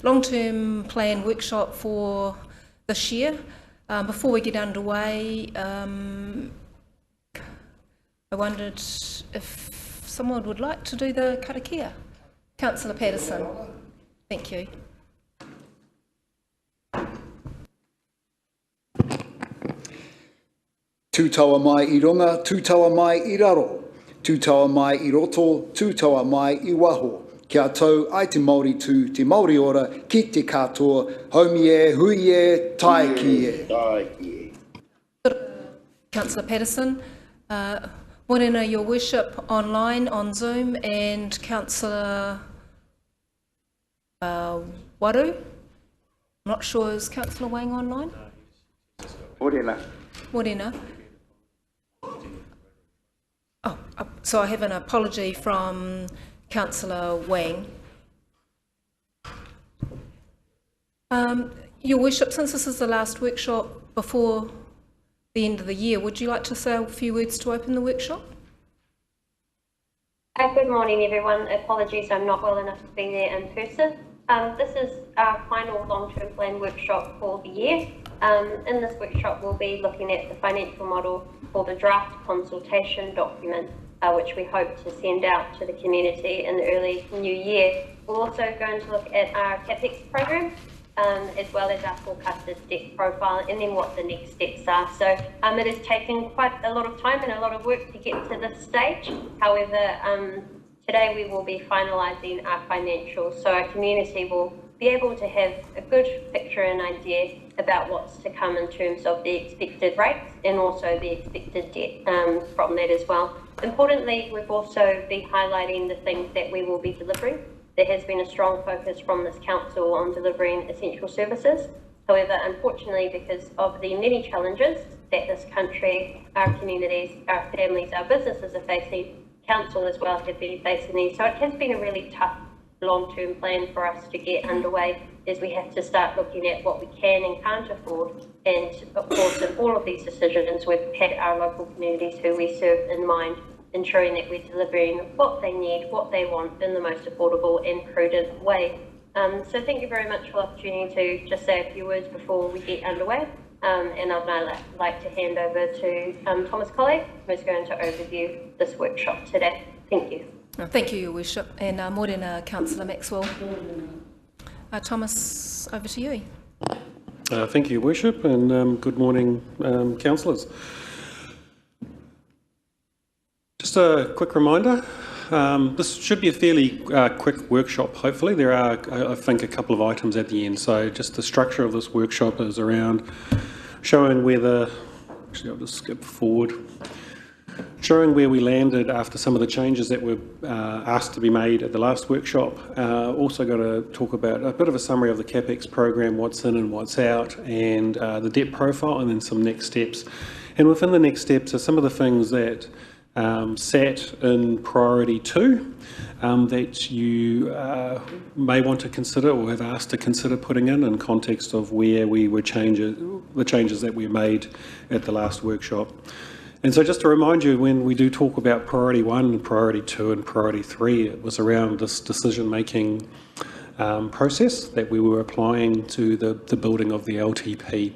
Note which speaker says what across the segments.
Speaker 1: Long-term plan workshop for this year. Before we get underway, I wondered if someone would like to do the karakia. Councillor Patterson. Thank you.
Speaker 2: Tūtaua mai I runga, tūtaua mai I raro, tūtaua mai I roto, tūtaua mai I waho. Kia tau ai te Māori tū, te Māori ora, ki te katoa, haumi e, hui e, tai ki e.
Speaker 1: Councillor Patterson. Morena, Your Worship, online on Zoom, and Councillor Waru. I'm not sure, is Councillor Wang online?
Speaker 2: Morena.
Speaker 1: Morena. Oh, so I have an apology from Councillor Wang. Your Worship, since this is the last workshop before the end of the year, would you like to say a few words to open the workshop?
Speaker 3: Good morning, everyone. Apologies, I'm not well enough to be there in person. This is our final long-term plan workshop for the year. In this workshop, we'll be looking at the financial model for the draft consultation document, which we hope to send out to the community in the early new year. We're also going to look at our CapEx program, as well as our forecasted debt profile, and then what the next steps are. So it has taken quite a lot of time and a lot of work to get to this stage. However, today we will be finalising our financials, so our community will be able to have a good picture and idea about what's to come in terms of the expected rates and also the expected debt from that as well. Importantly, we've also been highlighting the things that we will be delivering. There has been a strong focus from this council on delivering essential services. However, unfortunately, because of the many challenges that this country, our communities, our families, our businesses are facing, council as well have been facing these. So it has been a really tough long-term plan for us to get underway, as we have to start looking at what we can and can't afford. And of course, in all of these decisions, we've had our local communities who we serve in mind, ensuring that we're delivering what they need, what they want in the most affordable and prudent way. So thank you very much for the opportunity to just say a few words before we get underway. And I'd now like to hand over to Thomas Colley, who's going to overview this workshop today. Thank you.
Speaker 1: Thank you, Your Worship. And Morena, Councillor Maxwell. Thomas, over to you.
Speaker 4: Thank you, Your Worship, and good morning, councillors. Just a quick reminder, this should be a fairly quick workshop, hopefully. There are, I think, a couple of items at the end. So just the structure of this workshop is around showing where the, actually I'll just skip forward, showing where we landed after some of the changes that were asked to be made at the last workshop. Also going to talk about a bit of a summary of the CapEx program, what's in and what's out, and the debt profile, and then some next steps. And within the next steps are some of the things that sat in priority 2 that you may want to consider or have asked to consider putting in context of where we were the changes that we made at the last workshop. And so just to remind you, when we do talk about priority 1 and priority 2 and priority 3, it was around this decision-making process that we were applying to the building of the LTP.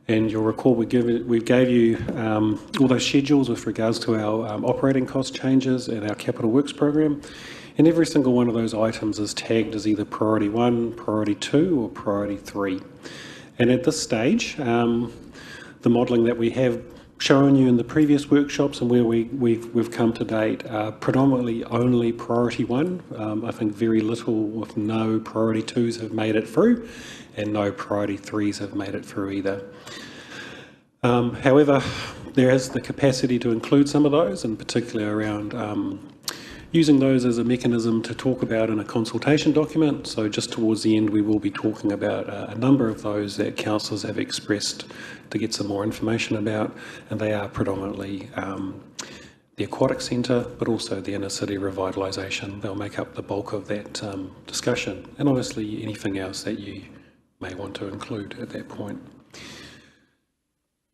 Speaker 4: And you'll recall we gave you all those schedules with regards to our operating cost changes and our capital works program. And every single one of those items is tagged as either priority 1, priority 2 or priority 3. And at this stage, the modelling that we have shown you in the previous workshops and where we've come to date are predominantly only priority 1. I think very little, if no, priority 2s have made it through, and no priority 3s have made it through either. However, there is the capacity to include some of those, in particular around using those as a mechanism to talk about in a consultation document. So just towards the end, we will be talking about a number of those that councillors have expressed to get some more information about, and they are predominantly the aquatic centre, but also the inner city revitalisation. They'll make up the bulk of that discussion, and obviously anything else that you may want to include at that point.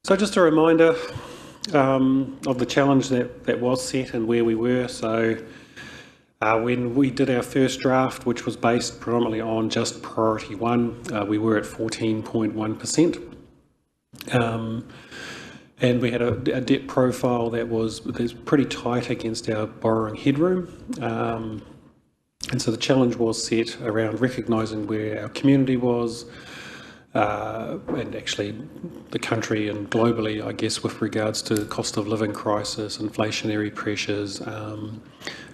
Speaker 4: So just a reminder of the challenge that was set and where we were. So When we did our first draft, which was based predominantly on just priority 1, we were at 14.1%. And we had a debt profile that was pretty tight against our borrowing headroom. And so the challenge was set around recognising where our community was, and actually the country and globally, I guess, with regards to cost of living crisis, inflationary pressures,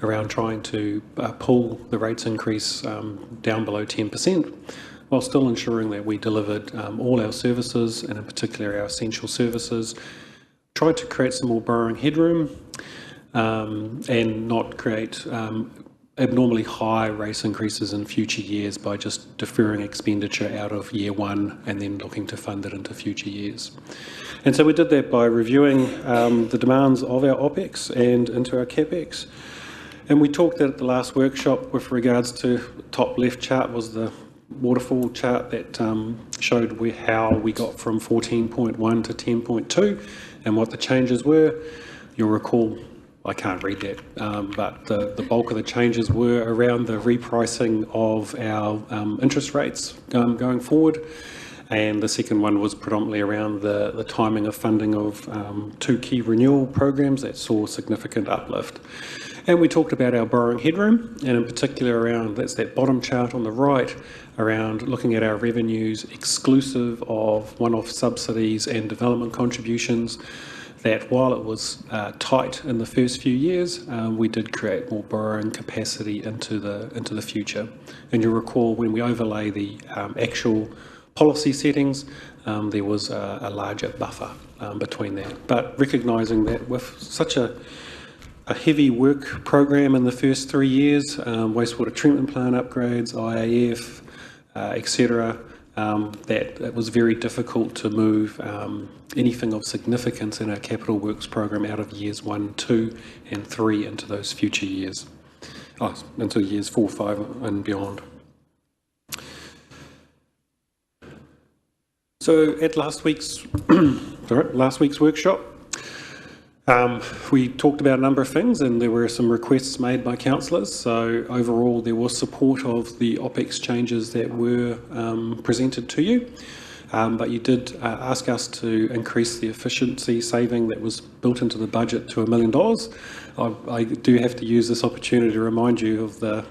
Speaker 4: around trying to pull the rates increase down below 10%, while still ensuring that we delivered all our services, and in particular our essential services, tried to create some more borrowing headroom, and not create abnormally high rate increases in future years by just deferring expenditure out of year 1 and then looking to fund it into future years. And so we did that by reviewing the demands of our OPEX and into our CAPEX. And we talked at the last workshop with regards to top left chart was the waterfall chart that showed how we got from 14.1 to 10.2 and what the changes were. You'll recall, I can't read that, but the bulk of the changes were around the repricing of our interest rates going forward. And the second one was predominantly around the timing of funding of 2 key renewal programs that saw significant uplift. And we talked about our borrowing headroom, and in particular around, that's that bottom chart on the right, around looking at our revenues exclusive of one-off subsidies and development contributions, that while it was tight in the first few years, we did create more borrowing capacity into the future. And you'll recall when we overlay the actual policy settings, there was a larger buffer between that. But recognising that with such a heavy work program in the first 3 years, wastewater treatment plant upgrades, IAF, etc., that it was very difficult to move anything of significance in our capital works program out of years 1, 2 and 3 into those future years, into years 4, 5 and beyond. So at last week's workshop, we talked about a number of things, and there were some requests made by councillors. So overall there was support of the OPEX changes that were presented to you, but you did ask us to increase the efficiency saving that was built into the budget to $1 million. I do have to use this opportunity to remind you of that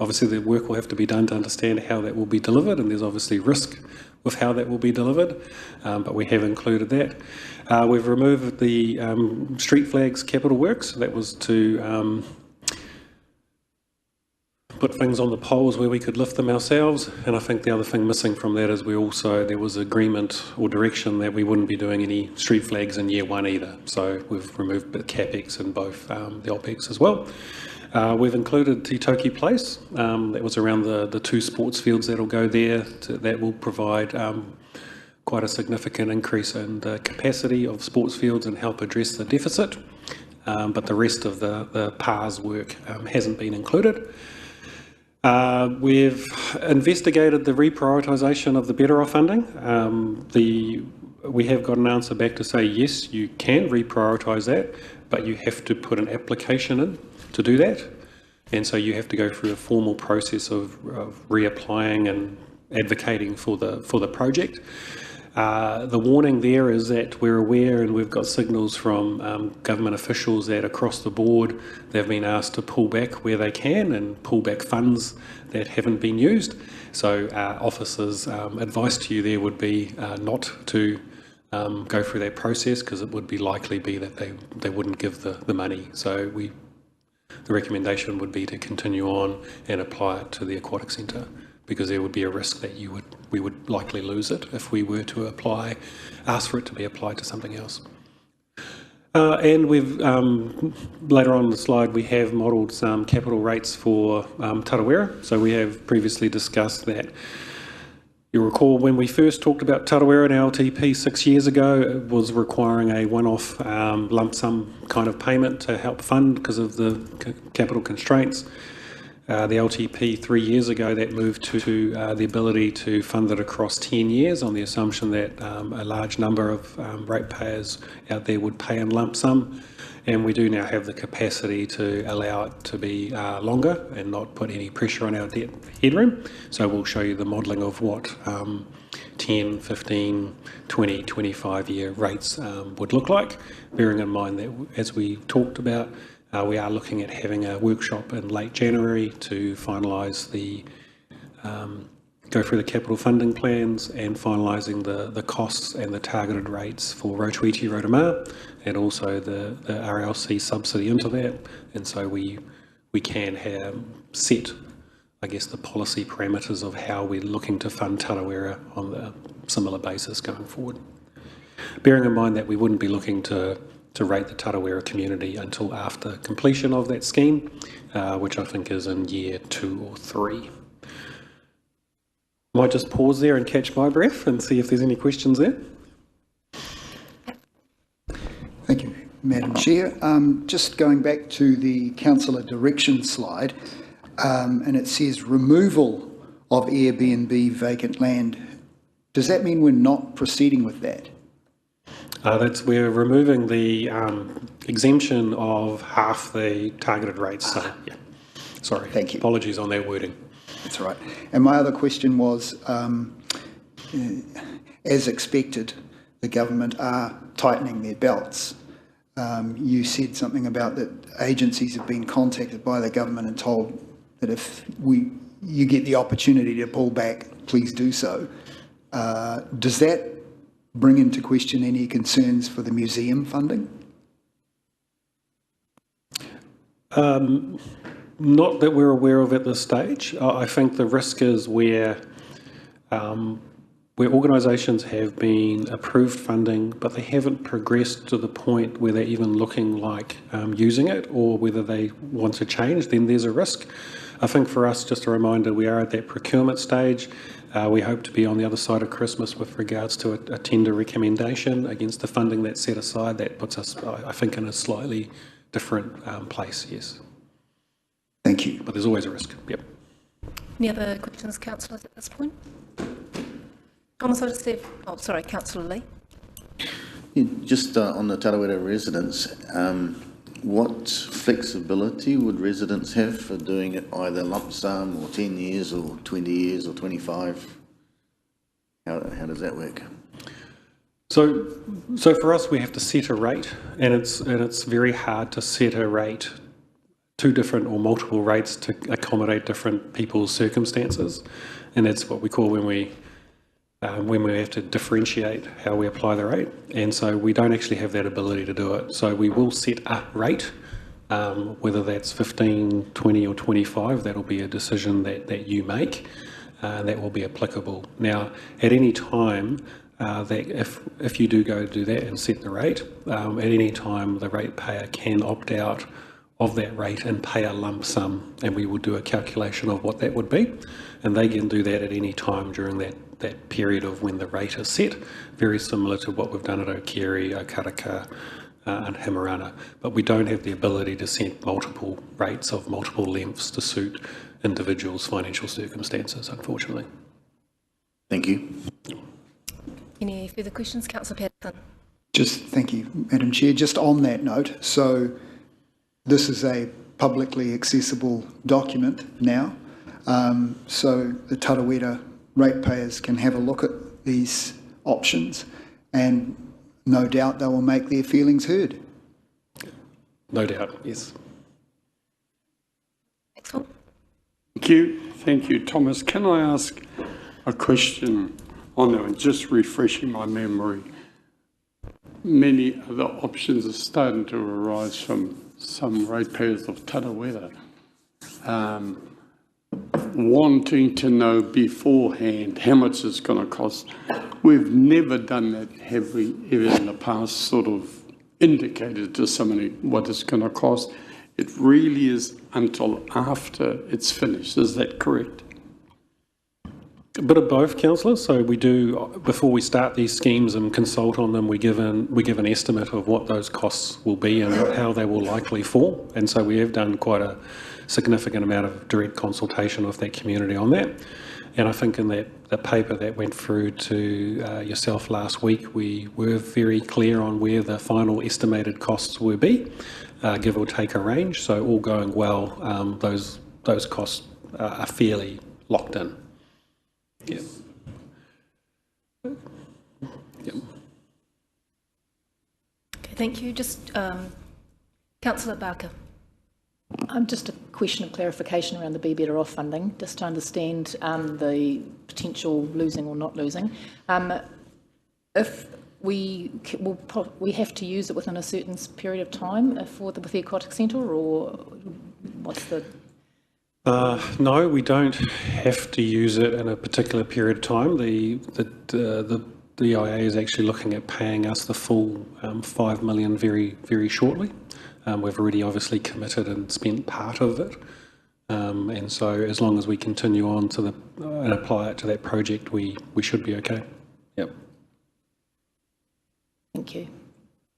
Speaker 4: obviously the work will have to be done to understand how that will be delivered, and there's obviously risk with how that will be delivered, but we have included that. We've removed the street flags capital works. That was to put things on the poles where we could lift them ourselves, and I think the other thing missing from that is there was agreement or direction that we wouldn't be doing any street flags in year 1 either. So we've removed the CAPEX in both the OPEX as well. We've included Te Toki Place, that was around the 2 sports fields that'll go there, that will provide quite a significant increase in the capacity of sports fields and help address the deficit, but the rest of the PARS work hasn't been included. We've investigated the reprioritisation of the Better Off funding. We have got an answer back to say yes, you can reprioritise that, but you have to put an application in to do that, and so you have to go through a formal process of reapplying and advocating for the project. The warning there is that we're aware, and we've got signals from government officials that across the board they've been asked to pull back where they can and pull back funds that haven't been used. So officers' advice to you there would be not to go through that process, because it would be likely that they wouldn't give the money. So the recommendation would be to continue on and apply it to the aquatic centre, because there would be a risk that we would likely lose it if we were to ask for it to be applied to something else. And we've, later on in the slide, we have modelled some capital rates for Tarawera. So we have previously discussed that. You'll recall when we first talked about Tarawera and LTP 6 years ago, it was requiring a one-off lump sum kind of payment to help fund because of the capital constraints. The LTP 3 years ago, that moved to the ability to fund it across 10 years on the assumption that a large number of ratepayers out there would pay in lump sum. and we do now have the capacity to allow it to be longer and not put any pressure on our debt headroom. So we'll show you the modelling of what 10, 15, 20, 25-year rates would look like, bearing in mind that, as we talked about, we are looking at having a workshop in late January to finalise the go through the capital funding plans and finalising the costs and the targeted rates for Rotorua, and also the RLC subsidy into that. And so we can have set, I guess, the policy parameters of how we're looking to fund Tarawera on the similar basis going forward. Bearing in mind that we wouldn't be looking to rate the Tarawera community until after completion of that scheme, which I think is in year 2 or 3. Might just pause there and catch my breath and see if there's any questions there.
Speaker 2: Thank you, Madam Chair. Just going back to the councillor direction slide, and it says removal of Airbnb vacant land. Does that mean we're not proceeding with that?
Speaker 4: We're removing the exemption of half the targeted rates. So, yeah, sorry.
Speaker 2: Thank you.
Speaker 4: Apologies on that wording.
Speaker 2: That's right. And my other question was, as expected, the government are tightening their belts. You said something about that agencies have been contacted by the government and told that if you get the opportunity to pull back, please do so. Does that bring into question any concerns for the museum funding?
Speaker 4: Not that we're aware of at this stage. I think the risk is where organisations have been approved funding, but they haven't progressed to the point where they're even looking like using it, or whether they want to change, then there's a risk. I think for us, just a reminder, we are at that procurement stage. We hope to be on the other side of Christmas with regards to a tender recommendation against the funding that's set aside. That puts us, I think, in a slightly different place, yes.
Speaker 2: Thank you.
Speaker 4: But there's always a risk, yep.
Speaker 1: Any other questions, councillors, at this point? Councillor Lee.
Speaker 5: Yeah, just on the Tarawera residents, what flexibility would residents have for doing it either lump sum or 10 years or 20 years or 25? How does that work?
Speaker 4: So for us, we have to set a rate, and it's very hard to set a rate, two different or multiple rates to accommodate different people's circumstances, and that's what we call when we have to differentiate how we apply the rate, and so we don't actually have that ability to do it. So we will set a rate, whether that's 15, 20 or 25, that'll be a decision that you make, and that will be applicable. Now, at any time, that if you do go do that and set the rate, at any time the ratepayer can opt out of that rate and pay a lump sum, and we will do a calculation of what that would be, and they can do that at any time during that period of when the rate is set, very similar to what we've done at Okere, Okaraka and Hamarana. But we don't have the ability to set multiple rates of multiple lengths to suit individuals' financial circumstances, unfortunately.
Speaker 5: Thank you.
Speaker 1: Any further questions, Councillor Patterson?
Speaker 2: Thank you, Madam Chair. Just on that note, so this is a publicly accessible document now, so the Tarawera ratepayers can have a look at these options, and no doubt they will make their feelings heard.
Speaker 4: No doubt, yes.
Speaker 1: Excellent.
Speaker 6: Thank you, Thomas. Can I ask a question on that one, just refreshing my memory? Many other options are starting to arise from some ratepayers of Tarawera, wanting to know beforehand how much it's going to cost. We've never done that, have we, ever in the past, sort of indicated to somebody what it's going to cost? It really is until after it's finished. Is that correct?
Speaker 4: A bit of both, Councillor. So we do, before we start these schemes and consult on them, we give an estimate of what those costs will be and how they will likely fall. And so we have done quite a significant amount of direct consultation with that community on that. And I think in the paper that went through to yourself last week, we were very clear on where the final estimated costs will be, give or take a range. So all going well, those costs are fairly locked in. Yeah. Yep.
Speaker 1: Okay, thank you. Just Councillor Barker.
Speaker 7: Just a question of clarification around the Be Better Off funding, just to understand the potential losing or not losing. If we have to use it within a certain period of time with the aquatic centre, or what's the?
Speaker 4: No, we don't have to use it in a particular period of time. The DIA is actually looking at paying us the full $5 million very, very shortly. We've already obviously committed and spent part of it. And so as long as we continue on to and apply it to that project, we should be okay. Yep.
Speaker 7: Thank you.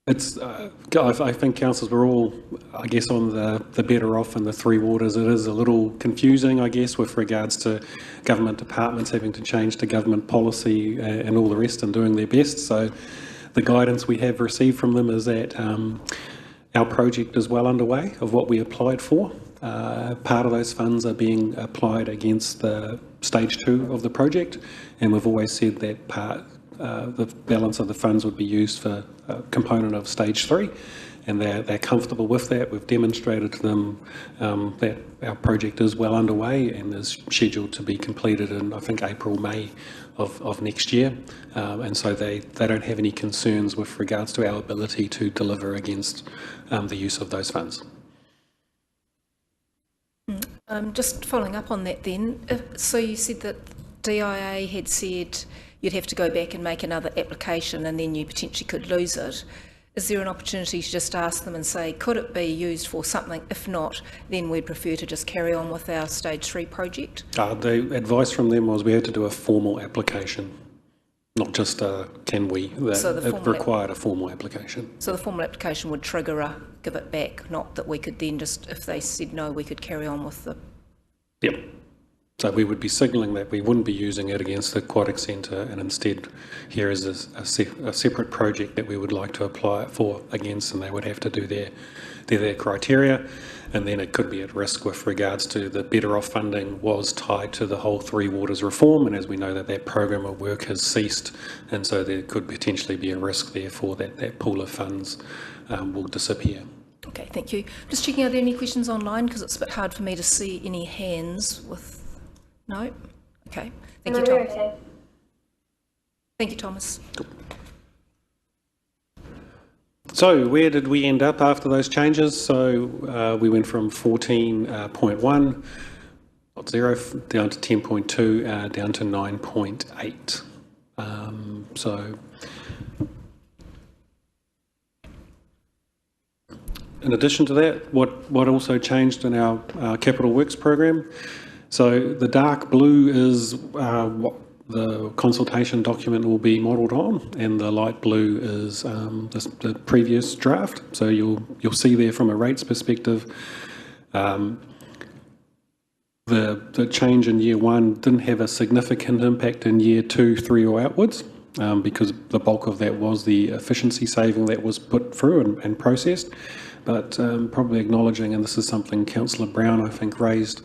Speaker 4: It's, I think councillors were all, I guess, on the Better Off and the Three Waters. It is a little confusing, I guess, with regards to government departments having to change to government policy and all the rest and doing their best. So the guidance we have received from them is that our project is well underway of what we applied for. Part of those funds are being applied against the stage 2 of the project, and we've always said that the balance of the funds would be used for a component of stage 3, and they're comfortable with that. We've demonstrated to them that our project is well underway and is scheduled to be completed in, I think, April, May of next year, and so they don't have any concerns with regards to our ability to deliver against the use of those funds.
Speaker 1: Just following up on that then, so you said that DIA had said you'd have to go back and make another application and then you potentially could lose it. Is there an opportunity to just ask them and say, could it be used for something? If not, then we'd prefer to just carry on with our stage 3 project?
Speaker 4: The advice from them was we had to do a formal application, not just can we. It required a formal application.
Speaker 1: So the formal application would trigger a give it back, not that we could then just, if they said no, we could carry on with the...
Speaker 4: Yep. So we would be signalling that we wouldn't be using it against the aquatic centre, and instead here is a separate project that we would like to apply it for against, and they would have to do their criteria, and then it could be at risk with regards to the Better Off funding was tied to the whole Three Waters reform, and as we know that program of work has ceased, and so there could potentially be a risk therefore that pool of funds will disappear.
Speaker 1: Okay, thank you. Just checking, are there any questions online, because it's a bit hard for me to see any hands with... No? Okay. Thank you, Thomas.
Speaker 3: Okay.
Speaker 1: Thank you, Thomas.
Speaker 4: So where did we end up after those changes? So we went from 14.1, not 0, down to 10.2, down to 9.8. So in addition to that, what also changed in our capital works program? So the dark blue is what the consultation document will be modelled on, and the light blue is the previous draft. So you'll see there from a rates perspective, the change in year 1 didn't have a significant impact in year 2, 3 or outwards, because the bulk of that was the efficiency saving that was put through and processed. But probably acknowledging, and this is something Councillor Brown I think raised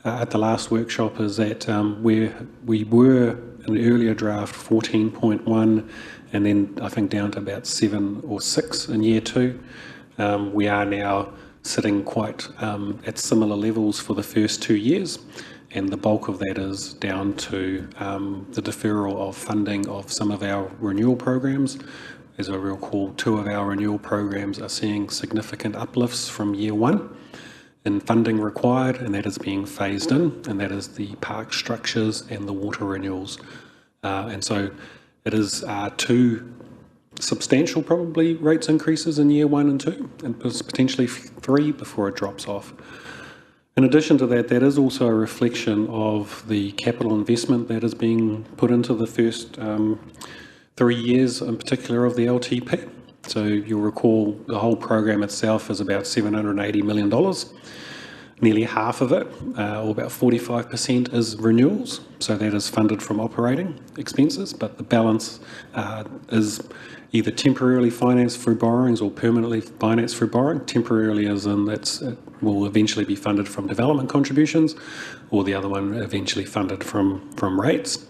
Speaker 4: at the last workshop, is that where we were in the earlier draft 14.1 and then I think down to about 7 or 6 in year 2, we are now sitting quite at similar levels for the first 2 years, and the bulk of that is down to the deferral of funding of some of our renewal programs. As I recall, 2 of our renewal programs are seeing significant uplifts from year 1 in funding required, and that is being phased in, and that is the park structures and the water renewals. And so it is 2 substantial probably rates increases in year 1 and 2, and potentially 3 before it drops off. In addition to that, that is also a reflection of the capital investment that is being put into the first 3 years in particular of the LTP. So you'll recall the whole program itself is about $780 million. nearly half of it, or about 45%, is renewals. So that is funded from operating expenses, but the balance is either temporarily financed through borrowings or permanently financed through borrowing. Temporarily as in it will eventually be funded from development contributions, or the other one eventually funded from rates.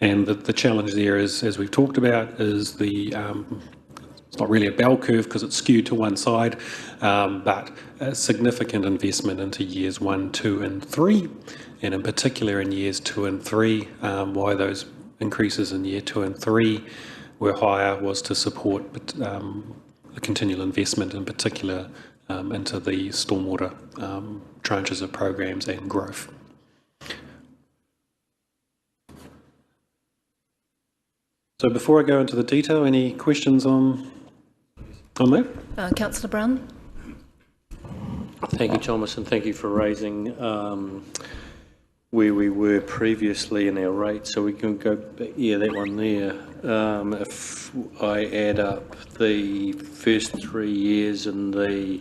Speaker 4: And the challenge there is, as we've talked about, is it's not really a bell curve because it's skewed to one side, but a significant investment into years 1, 2 and 3, and in particular in years 2 and 3. Why those increases in year 2 and 3 were higher was to support the continual investment, in particular into the stormwater tranches of programs and growth. So before I go into the detail, any questions on that?
Speaker 1: Councillor Brown.
Speaker 8: Thank you, Thomas, and thank you for raising where we were previously in our rates. So we can go back, yeah, that one there. If I add up the first 3 years in the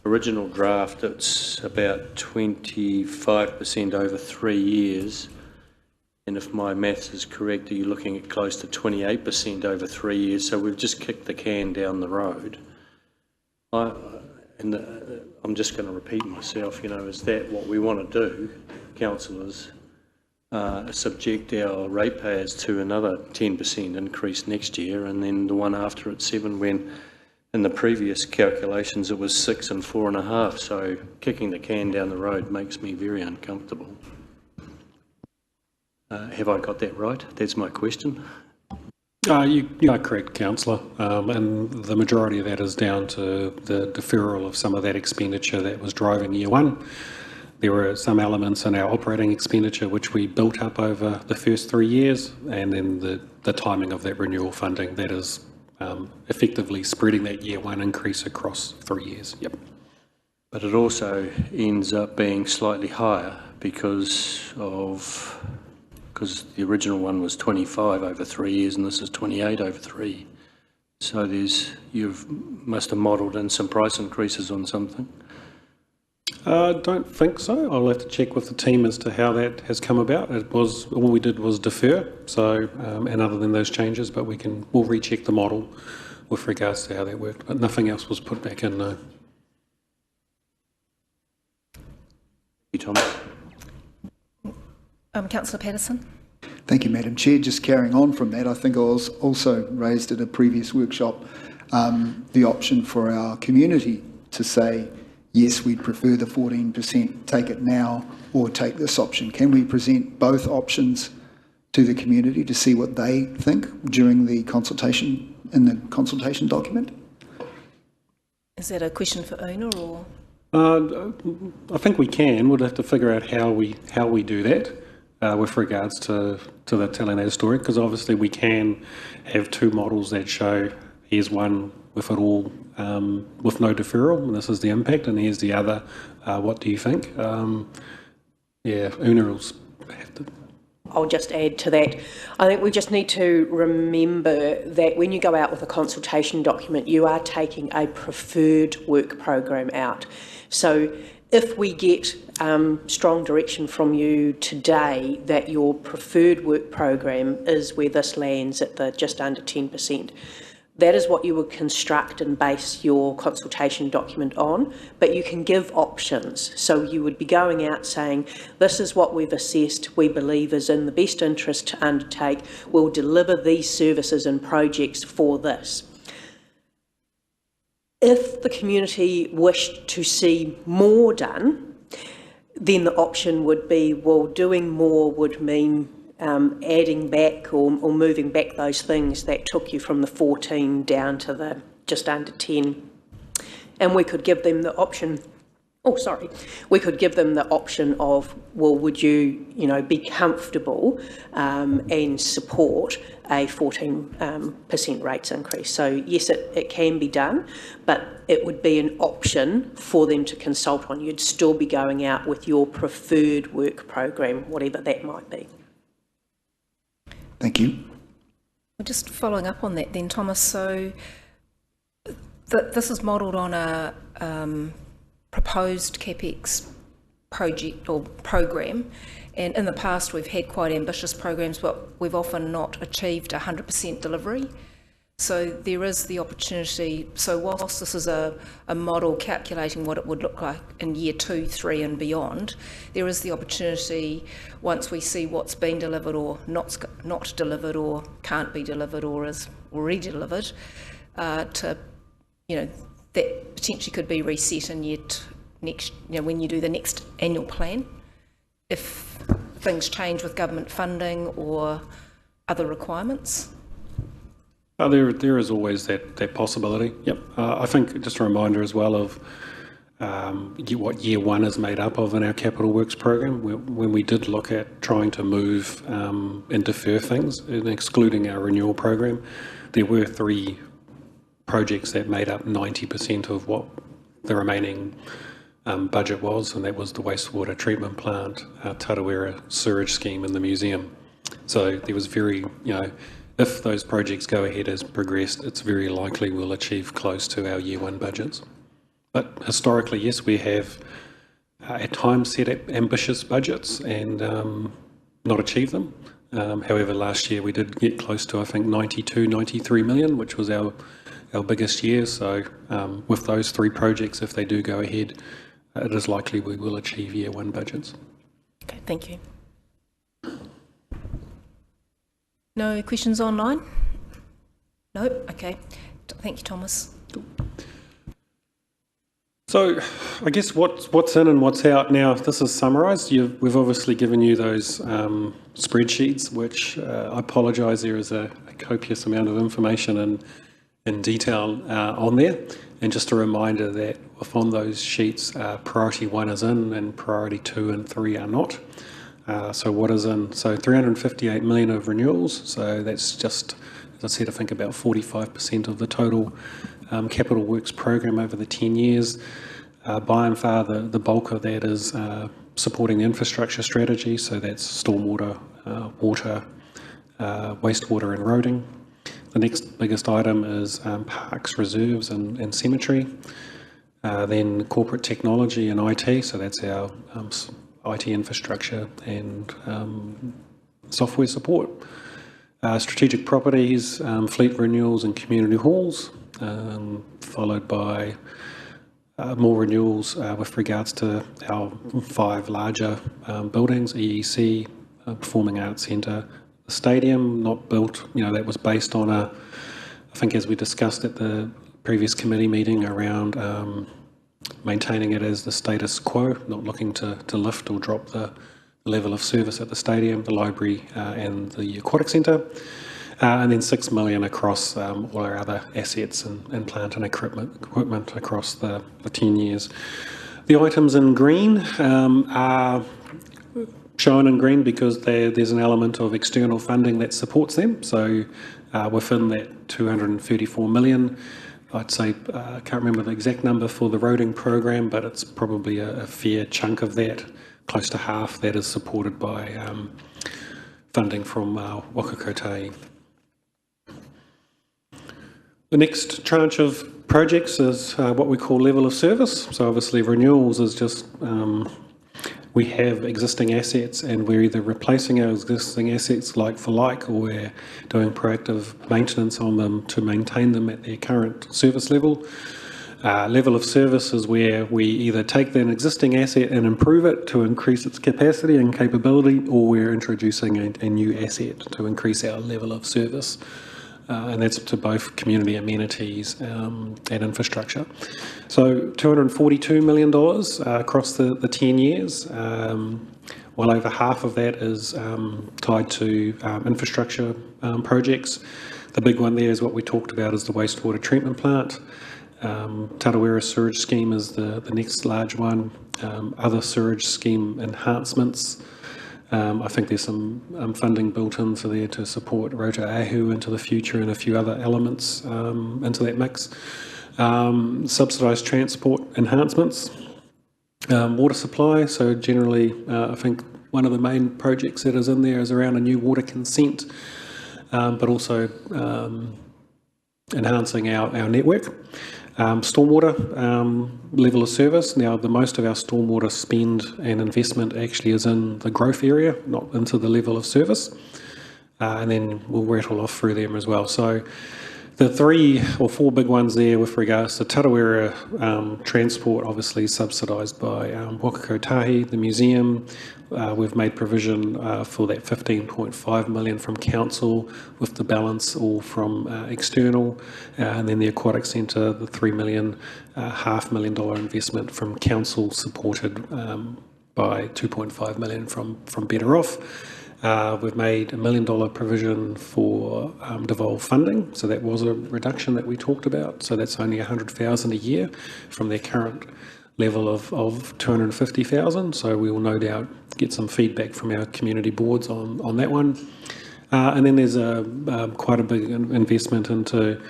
Speaker 8: original draft, it's about 25% over 3 years. And if my maths is correct, you're looking at close to 28% over 3 years. So we've just kicked the can down the road. I'm just going to repeat myself, is that what we want to do, councillors, subject our ratepayers to another 10% increase next year, and then the one after at 7, when in the previous calculations it was 6 and 4.5. So kicking the can down the road makes me very uncomfortable. Have I got that right? That's my question.
Speaker 4: You are correct, councillor, and the majority of that is down to the deferral of some of that expenditure that was driving year 1. There were some elements in our operating expenditure which we built up over the first 3 years, and then the timing of that renewal funding that is effectively spreading that year 1 increase across 3 years. Yep.
Speaker 8: But it also ends up being slightly higher because the original one was 25 over 3 years and this is 28 over 3. So you must have modelled in some price increases on something.
Speaker 4: I don't think so. I'll have to check with the team as to how that has come about. All we did was defer, so and other than those changes, but we'll recheck the model with regards to how that worked. But nothing else was put back in, no.
Speaker 8: Thank you, Thomas.
Speaker 1: Councillor Patterson.
Speaker 2: Thank you, Madam Chair. Just carrying on from that, I think I was also raised at a previous workshop the option for our community to say, yes, we'd prefer the 14%, take it now, or take this option. Can we present both options to the community to see what they think during the consultation, in the consultation document?
Speaker 1: Is that a question for Una or?
Speaker 4: I think we can. We'll have to figure out how we do that. With regards to telling that story, because obviously we can have two models that show here's one with it all with no deferral, and this is the impact, and here's the other. What do you think? Yeah, Una will have to.
Speaker 9: I'll just add to that. I think we just need to remember that when you go out with a consultation document, you are taking a preferred work program out. So if we get strong direction from you today that your preferred work program is where this lands at the just under 10%, that is what you would construct and base your consultation document on, but you can give options. So you would be going out saying, this is what we've assessed, we believe is in the best interest to undertake, we'll deliver these services and projects for this. If the community wished to see more done, then the option would be, well, doing more would mean adding back or moving back those things that took you from the 14 down to the just under 10. And we could give them the option, we could give them the option of, well, would you, be comfortable and support a 14% rates increase? So yes, it can be done, but it would be an option for them to consult on. You'd still be going out with your preferred work program, whatever that might be.
Speaker 2: Thank you.
Speaker 1: Just following up on that then, Thomas, so this is modelled on a proposed CapEx project or program, and in the past we've had quite ambitious programs, but we've often not achieved 100% delivery. So there is the opportunity, so whilst this is a model calculating what it would look like in year 2, 3 and beyond, there is the opportunity, once we see what's been delivered or not delivered or can't be delivered or is already delivered, to, that potentially could be reset in next, when you do the next annual plan, if things change with government funding or other requirements.
Speaker 4: There is always that possibility. Yep. I think just a reminder as well of what year 1 is made up of in our capital works program. When we did look at trying to move and defer things, and excluding our renewal program, there were 3 projects that made up 90% of what the remaining budget was, and that was the wastewater treatment plant, Rotorua sewage scheme, and the museum. So there was very, if those projects go ahead as progressed, it's very likely we'll achieve close to our year 1 budgets. But historically, yes, we have at times set ambitious budgets and not achieve them. However, last year we did get close to, I think, 93 million, which was our biggest year. So with those 3 projects, if they do go ahead, it is likely we will achieve year 1 budgets.
Speaker 1: Okay, thank you. No questions online? No? Okay. Thank you, Thomas. So I guess what's in and what's out now, if this is summarised, we've obviously given you those spreadsheets, which I apologise, there is a copious amount of information in detail on there. And just a reminder that if on those sheets, priority 1 is in and priority 2 and 3 are not. So what is in? So 358 million of renewals. So that's just, as I said, I think about 45% of the total capital works program over the 10 years. By and far, the bulk of that is supporting the infrastructure strategy. So that's stormwater, water, wastewater and roading. The next biggest item is parks, reserves and cemetery. Then corporate technology and IT. So that's our IT infrastructure and software support. Strategic properties, fleet renewals and community halls, followed by more renewals with regards to our 5 larger buildings, EEC, Performing Arts Centre, the stadium, not built, that was based on I think as we discussed at the previous committee meeting around maintaining it as the status quo, not looking to lift or drop the level of service at the stadium, the library and the aquatic centre. And then 6 million across all our other assets and plant and equipment across the 10 years. The items in green are shown in green because there's an element of external funding that supports them. So within that 234 million, I'd say, I can't remember the exact number for the roading program, but it's probably a fair chunk of that, close to half that is supported by funding from Wakakotahi. The next tranche of projects is what we call level of service. So obviously renewals is just, we have existing assets and we're either replacing our existing assets like for like, or we're doing proactive maintenance on them to maintain them at their current service level. Level of service is where we either take an existing asset and improve it to increase its capacity and capability, or we're introducing a new asset to increase our level of service. And that's to both community amenities and infrastructure. So $242 million across the 10 years. Well over half of that is tied to infrastructure projects. The big one there is what we talked about is the wastewater treatment plant. Rotorua sewage scheme is the next large one. Other sewage scheme enhancements. I think there's some funding built into there to support Rotorua into the future and a few other elements into that mix. Subsidised transport enhancements. Water supply, so generally I think one of the main projects that is in there is around a new water consent, but also enhancing our network.
Speaker 4: Stormwater level of service. Now, the most of our stormwater spend and investment actually is in the growth area, not into the level of service. And then we'll rattle off through them as well. So the 3 or 4 big ones there with regards to Tarawera transport, obviously subsidised by Wakako Tahi, the museum. We've made provision for that 15.5 million from council, with the balance all from external. And then the aquatic centre, the $3 million, $500,000 investment from council, supported by 2.5 million from Better Off. We've made $1 million provision for devolved funding, so that was a reduction that we talked about. So that's only $100,000 a year from their current level of $250,000. So we will no doubt get some feedback from our community boards on that one. And then there's quite a big investment into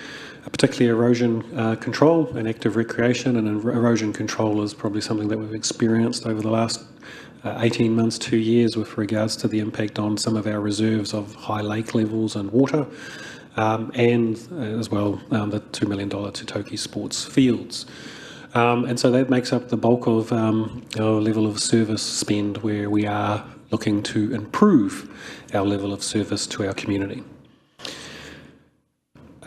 Speaker 4: particularly erosion control and active recreation. And erosion control is probably something that we've experienced over the last 18 months, 2 years, with regards to the impact on some of our reserves of high lake levels and water, and as well the $2 million Te Toki Sports Fields. And so that makes up the bulk of our level of service spend, where we are looking to improve our level of service to our community.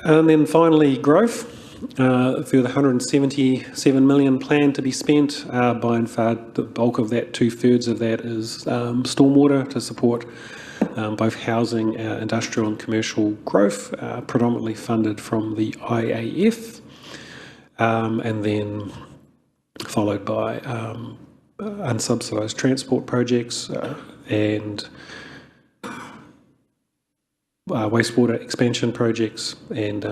Speaker 4: And then finally, growth. For the 177 million plan to be spent, by and far the bulk of that, 2/3 of that, is stormwater to support both housing, industrial and commercial growth, predominantly funded from the IAF, and then followed by unsubsidised transport projects and wastewater expansion projects, and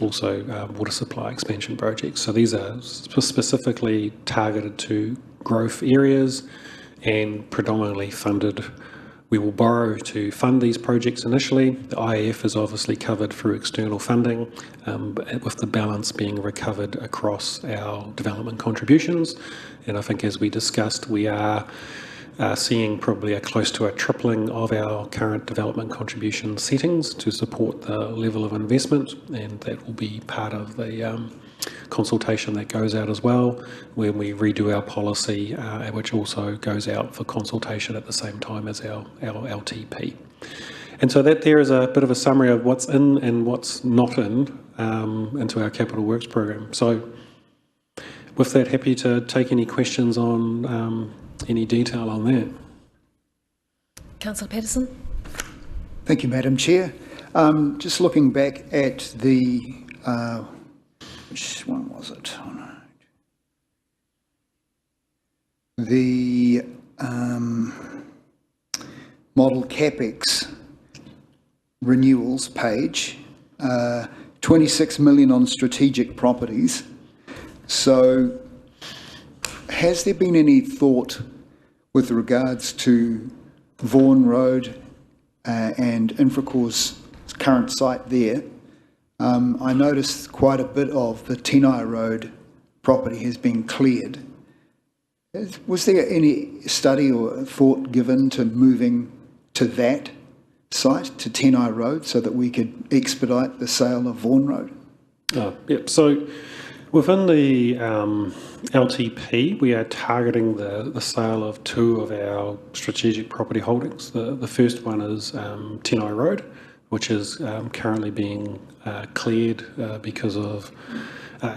Speaker 4: also water supply expansion projects. So these are specifically targeted to growth areas and predominantly funded. We will borrow to fund these projects initially. The IAF is obviously covered through external funding, with the balance being recovered across our development contributions. And I think, as we discussed, we are seeing probably close to a tripling of our current development contribution settings to support the level of investment, and that will be part of the consultation that goes out as well when we redo our policy, which also goes out for consultation at the same time as our LTP. And so that there is a bit of a summary of what's in and what's not in into our capital works program. So with that, happy to take any questions on any detail on that.
Speaker 1: Councillor Patterson.
Speaker 2: Thank you, Madam Chair. Just looking back at the, which one was it? Oh, no. The model CapEx renewals page, 26 million on strategic properties. So has there been any thought with regards to Vaughan Road and Infracor's current site there? I noticed quite a bit of the Tenai Road property has been cleared. Was there any study or thought given to moving to that site, to Tenai Road, so that we could expedite the sale of Vaughan Road?
Speaker 4: Yep. So within the LTP, we are targeting the sale of 2 of our strategic property holdings. The first one is Tenai Road, which is currently being cleared because of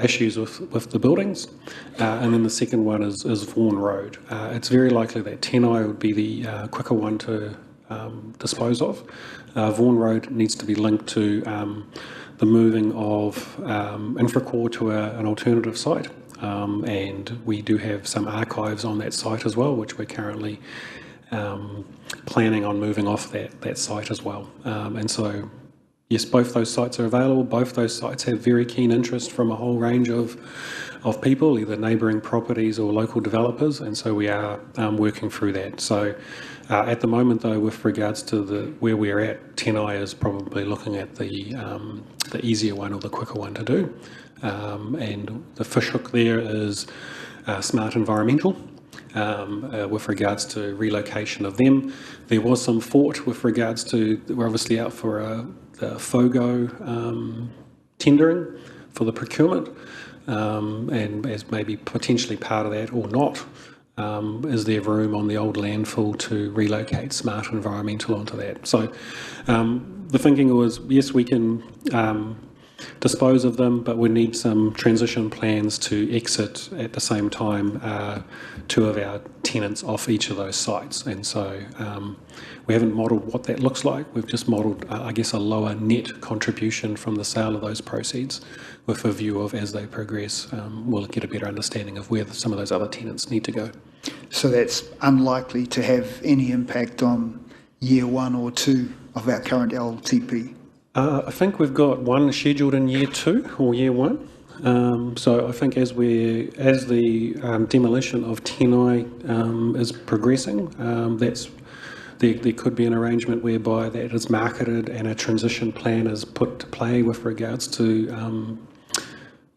Speaker 4: issues with the buildings. And then the second one is Vaughan Road. It's very likely that Tenai would be the quicker one to dispose of. Vaughan Road needs to be linked to the moving of Infracore to an alternative site, and we do have some archives on that site as well, which we're currently planning on moving off that site as well. And so, yes, both those sites are available. Both those sites have very keen interest from a whole range of people, either neighbouring properties or local developers, and so we are working through that. So at the moment, though, with regards to where we're at, Tenai is probably looking at the easier one or the quicker one to do. And the fishhook there is smart environmental. With regards to relocation of them, there was some thought with regards to, we're obviously out for the FOGO tendering for the procurement. and as maybe potentially part of that or not, is there room on the old landfill to relocate smart environmental onto that? So the thinking was, yes, we can dispose of them, but we need some transition plans to exit at the same time 2 of our tenants off each of those sites. And so we haven't modelled what that looks like. We've just modelled, I guess, a lower net contribution from the sale of those proceeds, with a view of, as they progress, we'll get a better understanding of where some of those other tenants need to go.
Speaker 2: So that's unlikely to have any impact on year 1 or 2 of our current LTP?
Speaker 4: I think we've got one scheduled in year 2 or year 1. So I think as the demolition of Tenai is progressing, there could be an arrangement whereby that is marketed and a transition plan is put to play with regards to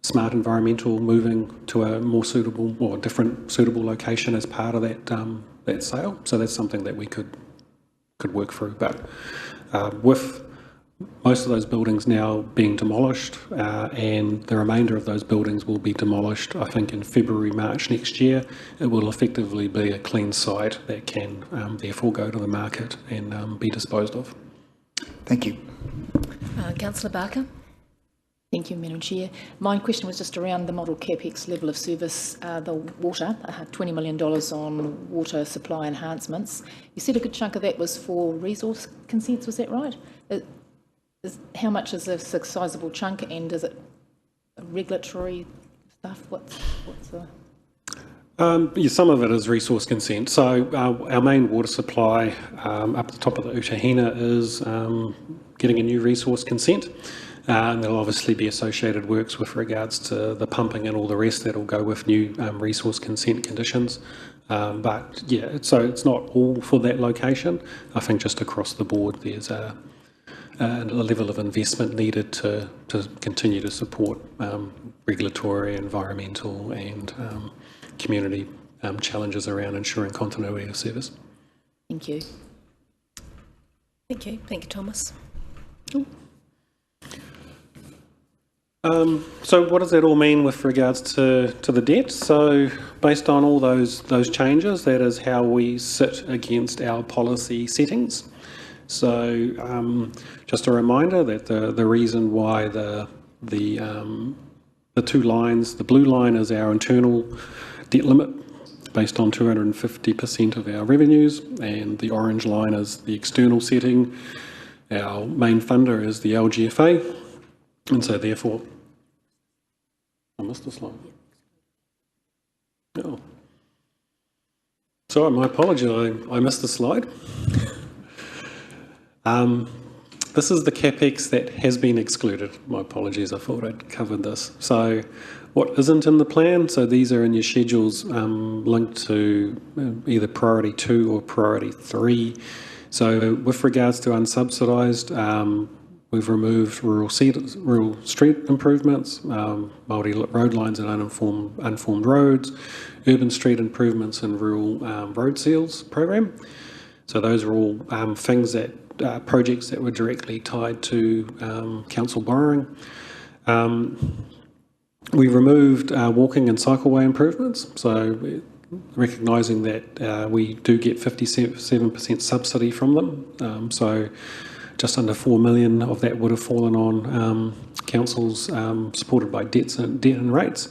Speaker 4: smart environmental moving to a more suitable or different suitable location as part of that sale. So that's something that we could work through. But with most of those buildings now being demolished, and the remainder of those buildings will be demolished, I think, in February, March next year, it will effectively be a clean site that can therefore go to the market and be disposed of. Thank you.
Speaker 1: Councillor Barker.
Speaker 7: Thank you, Madam Chair. My question was just around the model CapEx level of service, the water, $20 million on water supply enhancements. You said a good chunk of that was for resource consents, was that right? How much is a sizable chunk, and is it regulatory stuff? What's the...
Speaker 4: Yeah, some of it is resource consent. So our main water supply up the top of the Utahina is getting a new resource consent. And there'll obviously be associated works with regards to the pumping and all the rest that will go with new resource consent conditions. But yeah, so it's not all for that location. I think just across the board there's a level of investment needed to continue to support regulatory, environmental and community challenges around ensuring continuity of service.
Speaker 7: Thank you.
Speaker 1: Thank you. Thank you, Thomas.
Speaker 7: Ooh.
Speaker 4: So what does that all mean with regards to the debt? So based on all those changes, that is how we sit against our policy settings. So just a reminder that the reason why the 2 lines, the blue line is our internal debt limit based on 250% of our revenues, and the orange line is the external setting. Our main funder is the LGFA. And so therefore, I missed the slide. Oh. Sorry, my apologies, I missed the slide. This is the CapEx that has been excluded. My apologies, I thought I'd covered this. So what isn't in the plan, so these are in your schedules linked to either priority 2 or priority 3. So with regards to unsubsidised, we've removed rural street improvements, multi-road lines and unformed roads, urban street improvements and rural road seals program. So those are all things that projects that were directly tied to council borrowing. We removed walking and cycleway improvements, so recognising that we do get 57% subsidy from them. So just under 4 million of that would have fallen on councils supported by debt and rates.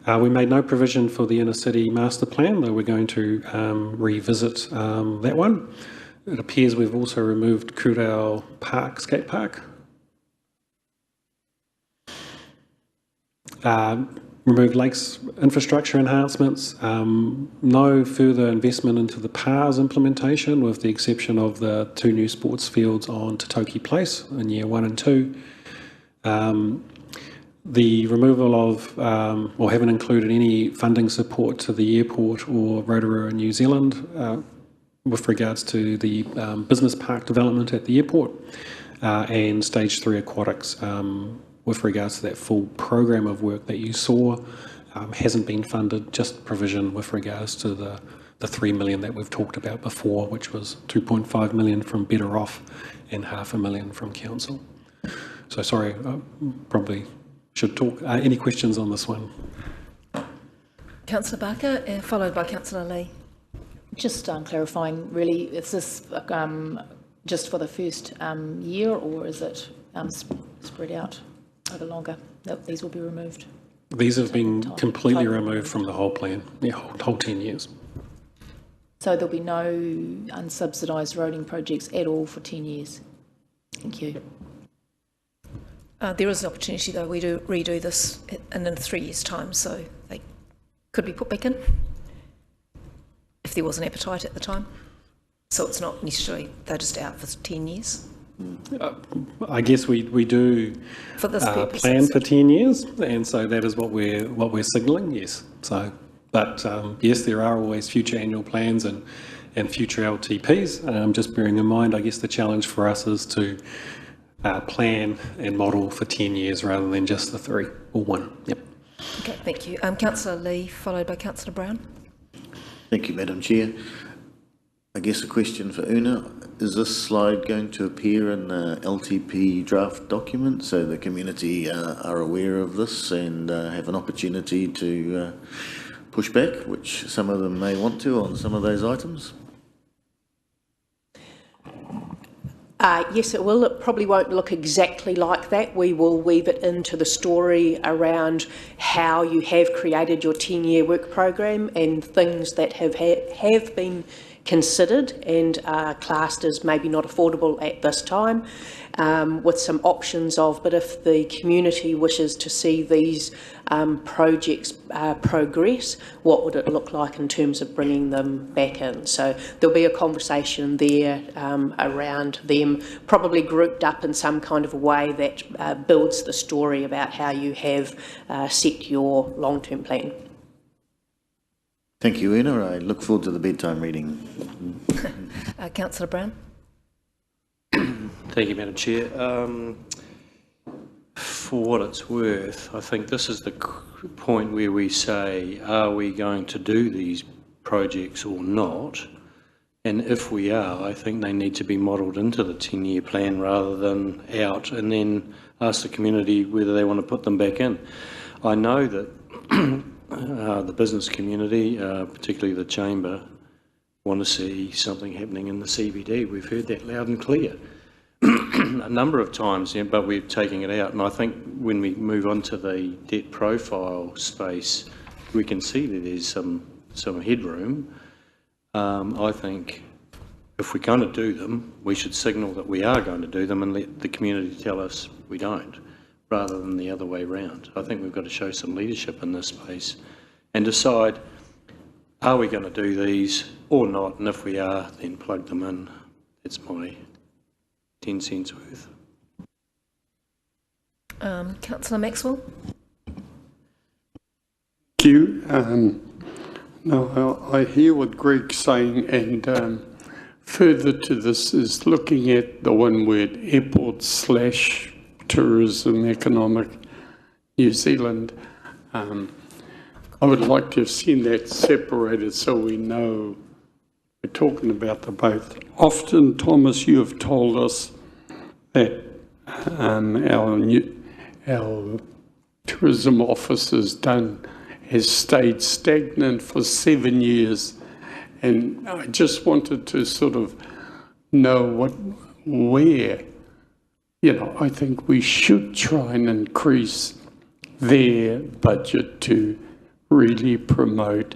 Speaker 4: We made no provision for the inner city master plan, though we're going to revisit that one. It appears we've also removed Kurau Park, skate park. Removed lakes infrastructure enhancements, no further investment into the PARS implementation with the exception of the 2 new sports fields on Tatoki Place in year 1 and 2. The removal of, or haven't included any funding support to the airport or Rotorua in New Zealand with regards to the business park development at the airport and stage 3 aquatics. With regards to that full program of work that you saw, hasn't been funded, just provision with regards to the 3 million that we've talked about before, which was 2.5 million from Better Off and $500,000 from council. So sorry, I probably should talk. Any questions on this one?
Speaker 1: Councillor Barker, followed by Councillor Lee.
Speaker 7: Just clarifying, really, is this just for the first year, or is it spread out over longer? That these will be removed?
Speaker 4: These have been completely removed from the whole plan, the whole 10 years.
Speaker 7: So there'll be no unsubsidised roading projects at all for 10 years? Thank you.
Speaker 1: There is an opportunity, though, we do redo this in 3 years' time, so they could be put back in if there was an appetite at the time. So it's not necessarily, they're just out for 10 years.
Speaker 4: I guess we do
Speaker 1: For this purpose,
Speaker 4: plan for 10 years, and so that is what we're signalling. Yes. So, but yes, there are always future annual plans and future LTPs. Just bearing in mind, I guess the challenge for us is to plan and model for 10 years rather than just the 3 or 1. Yep.
Speaker 1: Okay, thank you. Councillor Lee, followed by Councillor Brown.
Speaker 5: Thank you, Madam Chair. I guess a question for Una. Is this slide going to appear in the LTP draft document so the community are aware of this and have an opportunity to push back, which some of them may want to on some of those items?
Speaker 9: Yes, it will. It probably won't look exactly like that. We will weave it into the story around how you have created your 10-year work program and things that have been considered and are classed as maybe not affordable at this time, with some options of, but if the community wishes to see these projects progress, what would it look like in terms of bringing them back in? So there'll be a conversation there around them, probably grouped up in some kind of a way that builds the story about how you have set your long-term plan.
Speaker 5: Thank you, Una. I look forward to the bedtime reading.
Speaker 1: Councillor Brown.
Speaker 8: Thank you, Madam Chair. For what it's worth, I think this is the point where we say, are we going to do these projects or not? And if we are, I think they need to be modelled into the 10-year plan rather than out, and then ask the community whether they want to put them back in. I know that the business community, particularly the Chamber, want to see something happening in the CBD. We've heard that loud and clear a number of times, but we're taking it out. And I think when we move on to the debt profile space, we can see that there's some headroom. I think if we're going to do them, we should signal that we are going to do them and let the community tell us we don't, rather than the other way around. I think we've got to show some leadership in this space and decide, are we going to do these or not? And if we are, then plug them in. That's my 10 cents worth.
Speaker 1: Councillor Maxwell.
Speaker 6: Thank you. No, I hear what Greg's saying, and further to this is looking at the one word airport / tourism economic New Zealand. I would like to have seen that separated so we know we're talking about the both. Often, Thomas, you have told us that our tourism office has stayed stagnant for 7 years, and I just wanted to sort of know where. I think we should try and increase their budget to really promote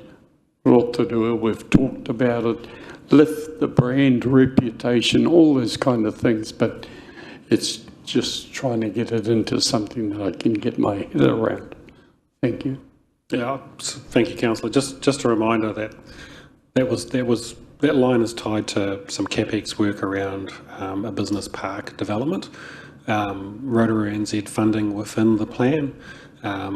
Speaker 6: Rotorua. We've talked about it, lift the brand reputation, all those kind of things, but it's just trying to get it into something that I can get my head around. Thank you.
Speaker 4: Yeah, thank you, Councillor. Just a reminder that line is tied to some CapEx work around a business park development. Rotorua NZ funding within the plan.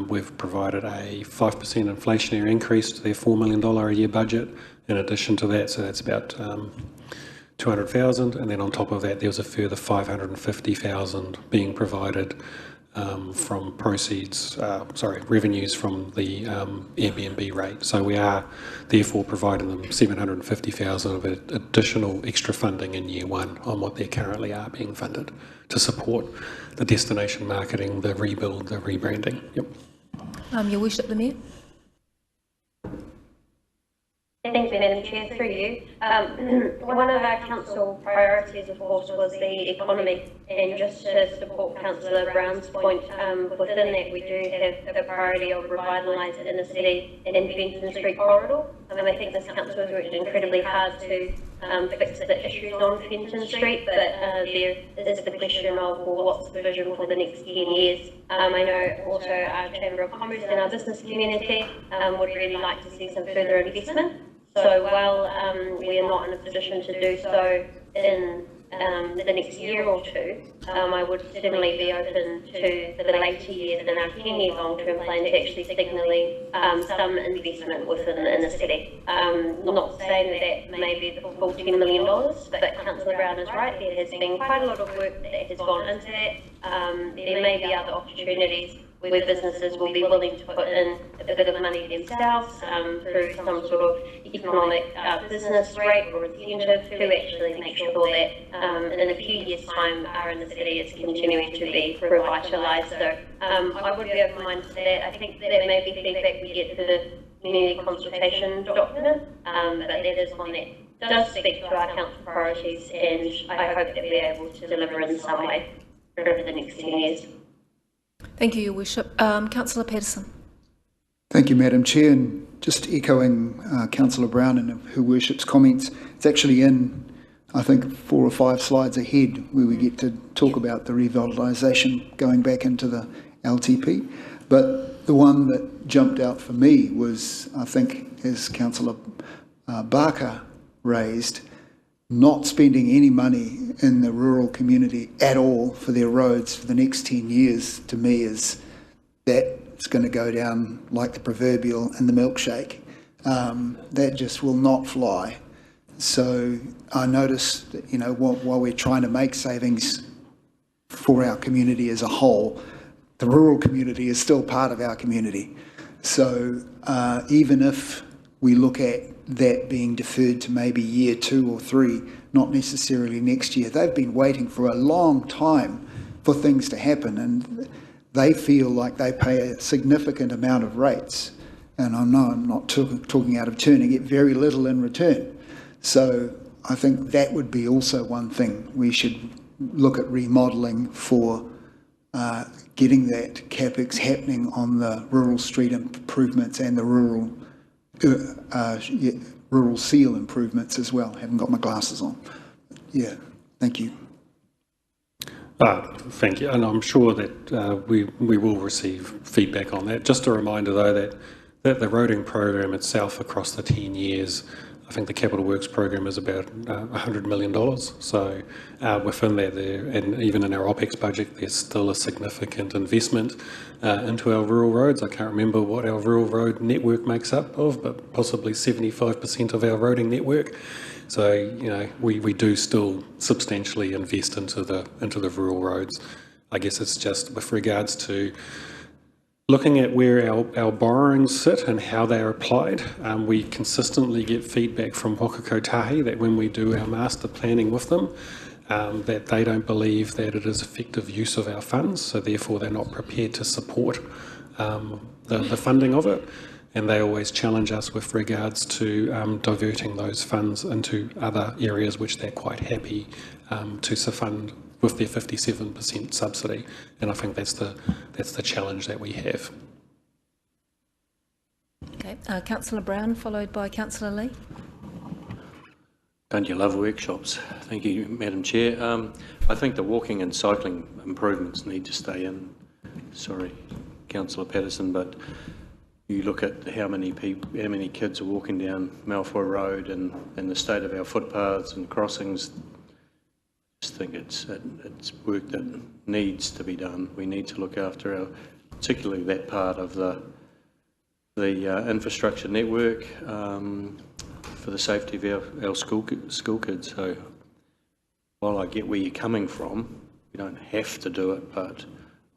Speaker 4: We've provided a 5% inflationary increase to their $4 million a year budget in addition to that, so that's about 200,000, and then on top of that there was a further 550,000 being provided from revenues from the Airbnb rate. So we are therefore providing them 750,000 of additional extra funding in year one on what they currently are being funded to support the destination marketing, the rebuild, the rebranding. Yep.
Speaker 1: Your Worship, the Mayor.
Speaker 3: Thank you, Madam Chair. Through you. One of our council priorities, of course, was the economy, and just to support Councillor Brown's point, within that we do have a priority of revitalising inner city and Fenton Street corridor. I think this council has worked incredibly hard to fix the issues on Fenton Street, but there is the question of, well, what's the vision for the next 10 years? I know also our Chamber of Commerce and our business community would really like to see some further investment. So while we are not in a position to do so in the next year or two, I would certainly be open to the later years in our 10-year long-term plan to actually signalling some investment within the inner city. Not saying that that may be the full $10 million, but Councillor Brown is right, there has been quite a lot of work that has gone into that. There may be other opportunities where businesses will be willing to put in a bit of money themselves through some sort of economic business rate or incentive to actually make sure that in a few years' time our inner city is continuing to be revitalised. So I would be open-minded to that. I think that may be feedback we get to the community consultation document, but that is one that does speak to our council priorities, and I hope that we're able to deliver in some way over the next 10 years.
Speaker 1: Thank you, Your Worship. Councillor Patterson.
Speaker 2: Thank you, Madam Chair. And just echoing Councillor Brown and Her Worship's comments, it's actually in, I think, 4 or 5 slides ahead where we get to talk about the revitalisation going back into the LTP. But the one that jumped out for me was, I think, as Councillor Barker raised, not spending any money in the rural community at all for their roads for the next 10 years, to me, is that it's going to go down like the proverbial in the milkshake. That just will not fly. So I noticed that, you know, while we're trying to make savings for our community as a whole, the rural community is still part of our community. So even if we look at that being deferred to maybe year 2 or 3, not necessarily next year. They've been waiting for a long time for things to happen, and they feel like they pay a significant amount of rates. And I know I'm not talking out of turn, and get very little in return. So I think that would be also one thing we should look at remodelling for, getting that CapEx happening on the rural street improvements and the rural seal improvements as well. Haven't got my glasses on. Yeah, thank you.
Speaker 4: Thank you, and I'm sure that we will receive feedback on that. Just a reminder though that the roading program itself across the 10 years, I think the Capital Works program is about $100 million. So within that, and even in our OPEX budget, there's still a significant investment into our rural roads. I can't remember what our rural road network makes up of, but possibly 75% of our roading network. So, you know, we do still substantially invest into the rural roads. I guess it's just with regards to looking at where our borrowings sit and how they are applied. We consistently get feedback from Waka Kotahi that when we do our master planning with them, that they don't believe that it is effective use of our funds, so therefore they're not prepared to support the funding of it. And they always challenge us with regards to diverting those funds into other areas which they're quite happy to fund with their 57% subsidy. And I think that's the challenge that we have.
Speaker 1: Okay, Councillor Brown, followed by Councillor Lee.
Speaker 8: Don't you love workshops? Thank you, Madam Chair. I think the walking and cycling improvements need to stay in. Sorry, Councillor Patterson, but you look at how many kids are walking down Malfoy Road and the state of our footpaths and crossings. I just think it's work that needs to be done. We need to look after particularly that part of the infrastructure network for the safety of our school kids. So while I get where you're coming from, you don't have to do it, but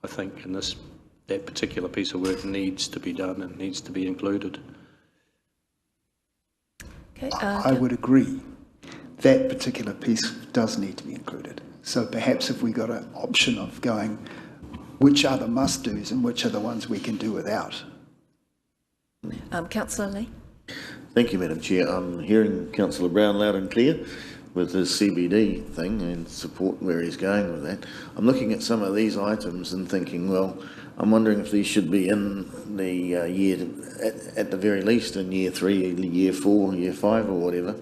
Speaker 8: I think, in that particular piece of work needs to be done and needs to be included.
Speaker 1: Okay,
Speaker 2: I would agree. That particular piece does need to be included. So perhaps if we got an option of going, which are the must-dos and which are the ones we can do without?
Speaker 1: Councillor Lee.
Speaker 5: Thank you, Madam Chair. I'm hearing Councillor Brown loud and clear with his CBD thing and support where he's going with that. I'm looking at some of these items and thinking, well, I'm wondering if these should be in the year, at the very least, in year 3, year 4, year 5 or whatever.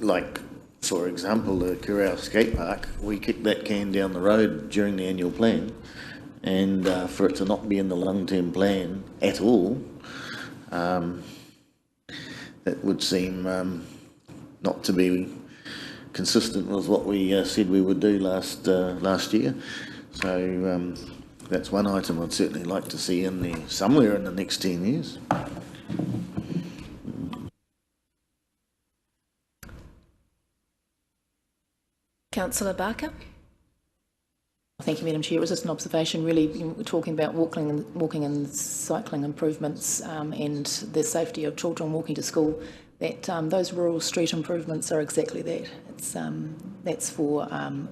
Speaker 5: Like, for example, the Corral Skate Park, we kicked that can down the road during the annual plan, and for it to not be in the long-term plan at all, that would seem not to be consistent with what we said we would do last year. So that's one item I'd certainly like to see in there somewhere in the next 10 years.
Speaker 1: Councillor Barker.
Speaker 7: Thank you, Madam Chair. It was just an observation, really, we're talking about walking and cycling improvements and the safety of children walking to school, that those rural street improvements are exactly that. It's, that's for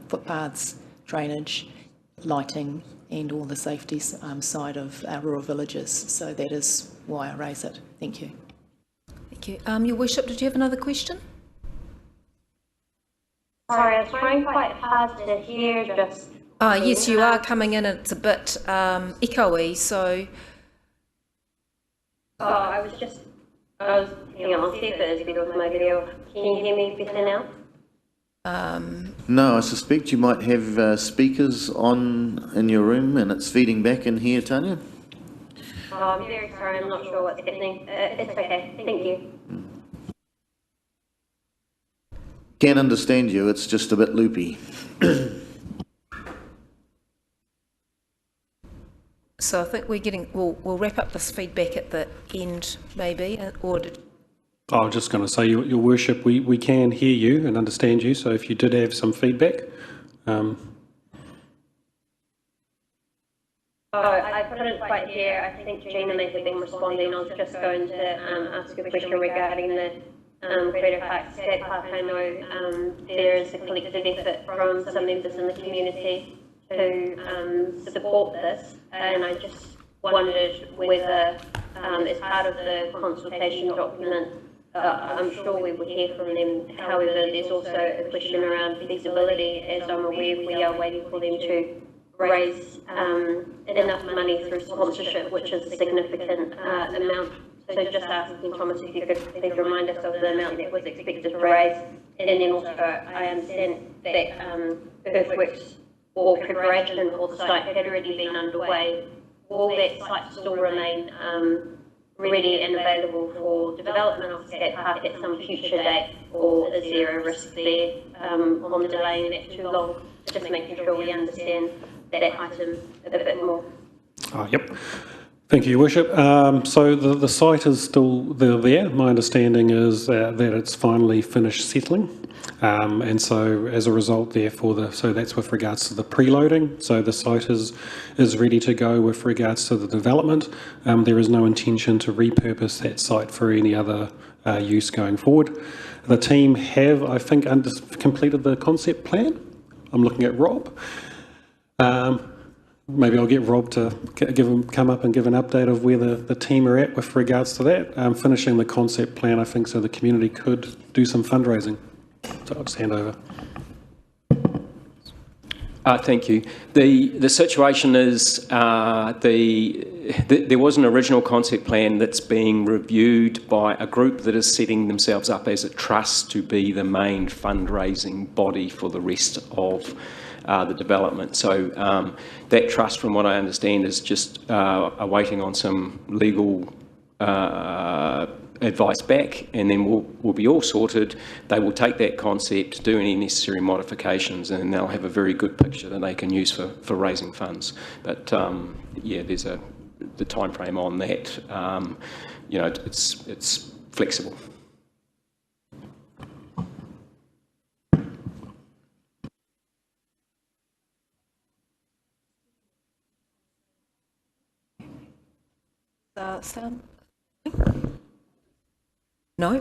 Speaker 7: footpaths, drainage, lighting and all the safety side of our rural villages. So that is why I raise it. Thank you.
Speaker 1: Thank you. Your Worship, did you have another question?
Speaker 3: Sorry, I was trying quite hard to hear just...
Speaker 1: Yes, you are coming in. It's a bit echoey, so...
Speaker 3: I was hang on, I'll see if it is better with my video. Can you hear me better now?
Speaker 5: No, I suspect you might have speakers on in your room and it's feeding back in here, Tanya.
Speaker 3: I'm very sorry, I'm not sure what's happening. It's okay, thank you.
Speaker 5: Can understand you, it's just a bit loopy.
Speaker 1: So I think we're getting, we'll wrap up this feedback at the end, maybe, or...
Speaker 4: I was just going to say, Your Worship, we can hear you and understand you, so if you did have some feedback...
Speaker 3: I couldn't quite hear. I think Gina may have been responding. I was just going to ask a question regarding the Crater Park Skate Park. I know there is a collective effort from some members in the community to support this, and I just wondered whether, as part of the consultation document, I'm sure we would hear from them. However, there's also a question around feasibility, as I'm aware we are waiting for them to raise enough money through sponsorship, which is a significant amount. So just asking Thomas if you could please remind us of the amount that was expected to raise. And then also I understand that earthworks or preparation for the site had already been underway. Will that site still remain ready and available for development of skate park at some future date, or is there a risk there on delaying that too long? Just making sure we understand that item a bit more.
Speaker 4: Yep. Thank you, Your Worship. So the site is still there. My understanding is that it's finally finished settling. And so as a result, therefore, so that's with regards to the preloading. So the site is ready to go with regards to the development. There is no intention to repurpose that site for any other use going forward. The team have, I think, completed the concept plan. I'm looking at Rob. Maybe I'll get Rob to come up and give an update of where the team are at with regards to that. Finishing the concept plan, I think, so the community could do some fundraising. So I'll just hand over.
Speaker 10: Thank you. The situation is there was an original concept plan that's being reviewed by a group that is setting themselves up as a trust to be the main fundraising body for the rest of the development. So that trust, from what I understand, is just awaiting on some legal advice back, and then we'll be all sorted. They will take that concept, do any necessary modifications, and they'll have a very good picture that they can use for raising funds. But yeah, there's the time frame on that. You know, it's flexible.
Speaker 1: sound? No?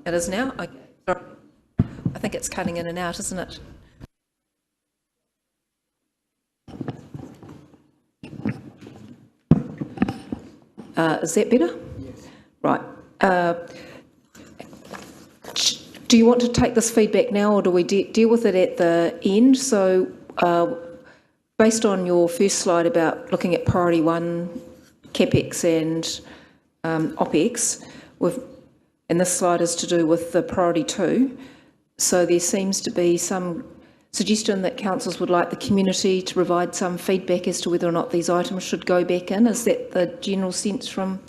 Speaker 1: It is now? Okay. Sorry. I think it's cutting in and out, isn't it? Is that better? Yes. Right. Do you want to take this feedback now, or do we deal with it at the end? So, based on your first slide about looking at priority 1, CapEx and OpEx, and this slide is to do with the priority 2. So there seems to be some suggestion that councils would like the community to provide some feedback as to whether or not these items should go back in. Is that the general sense from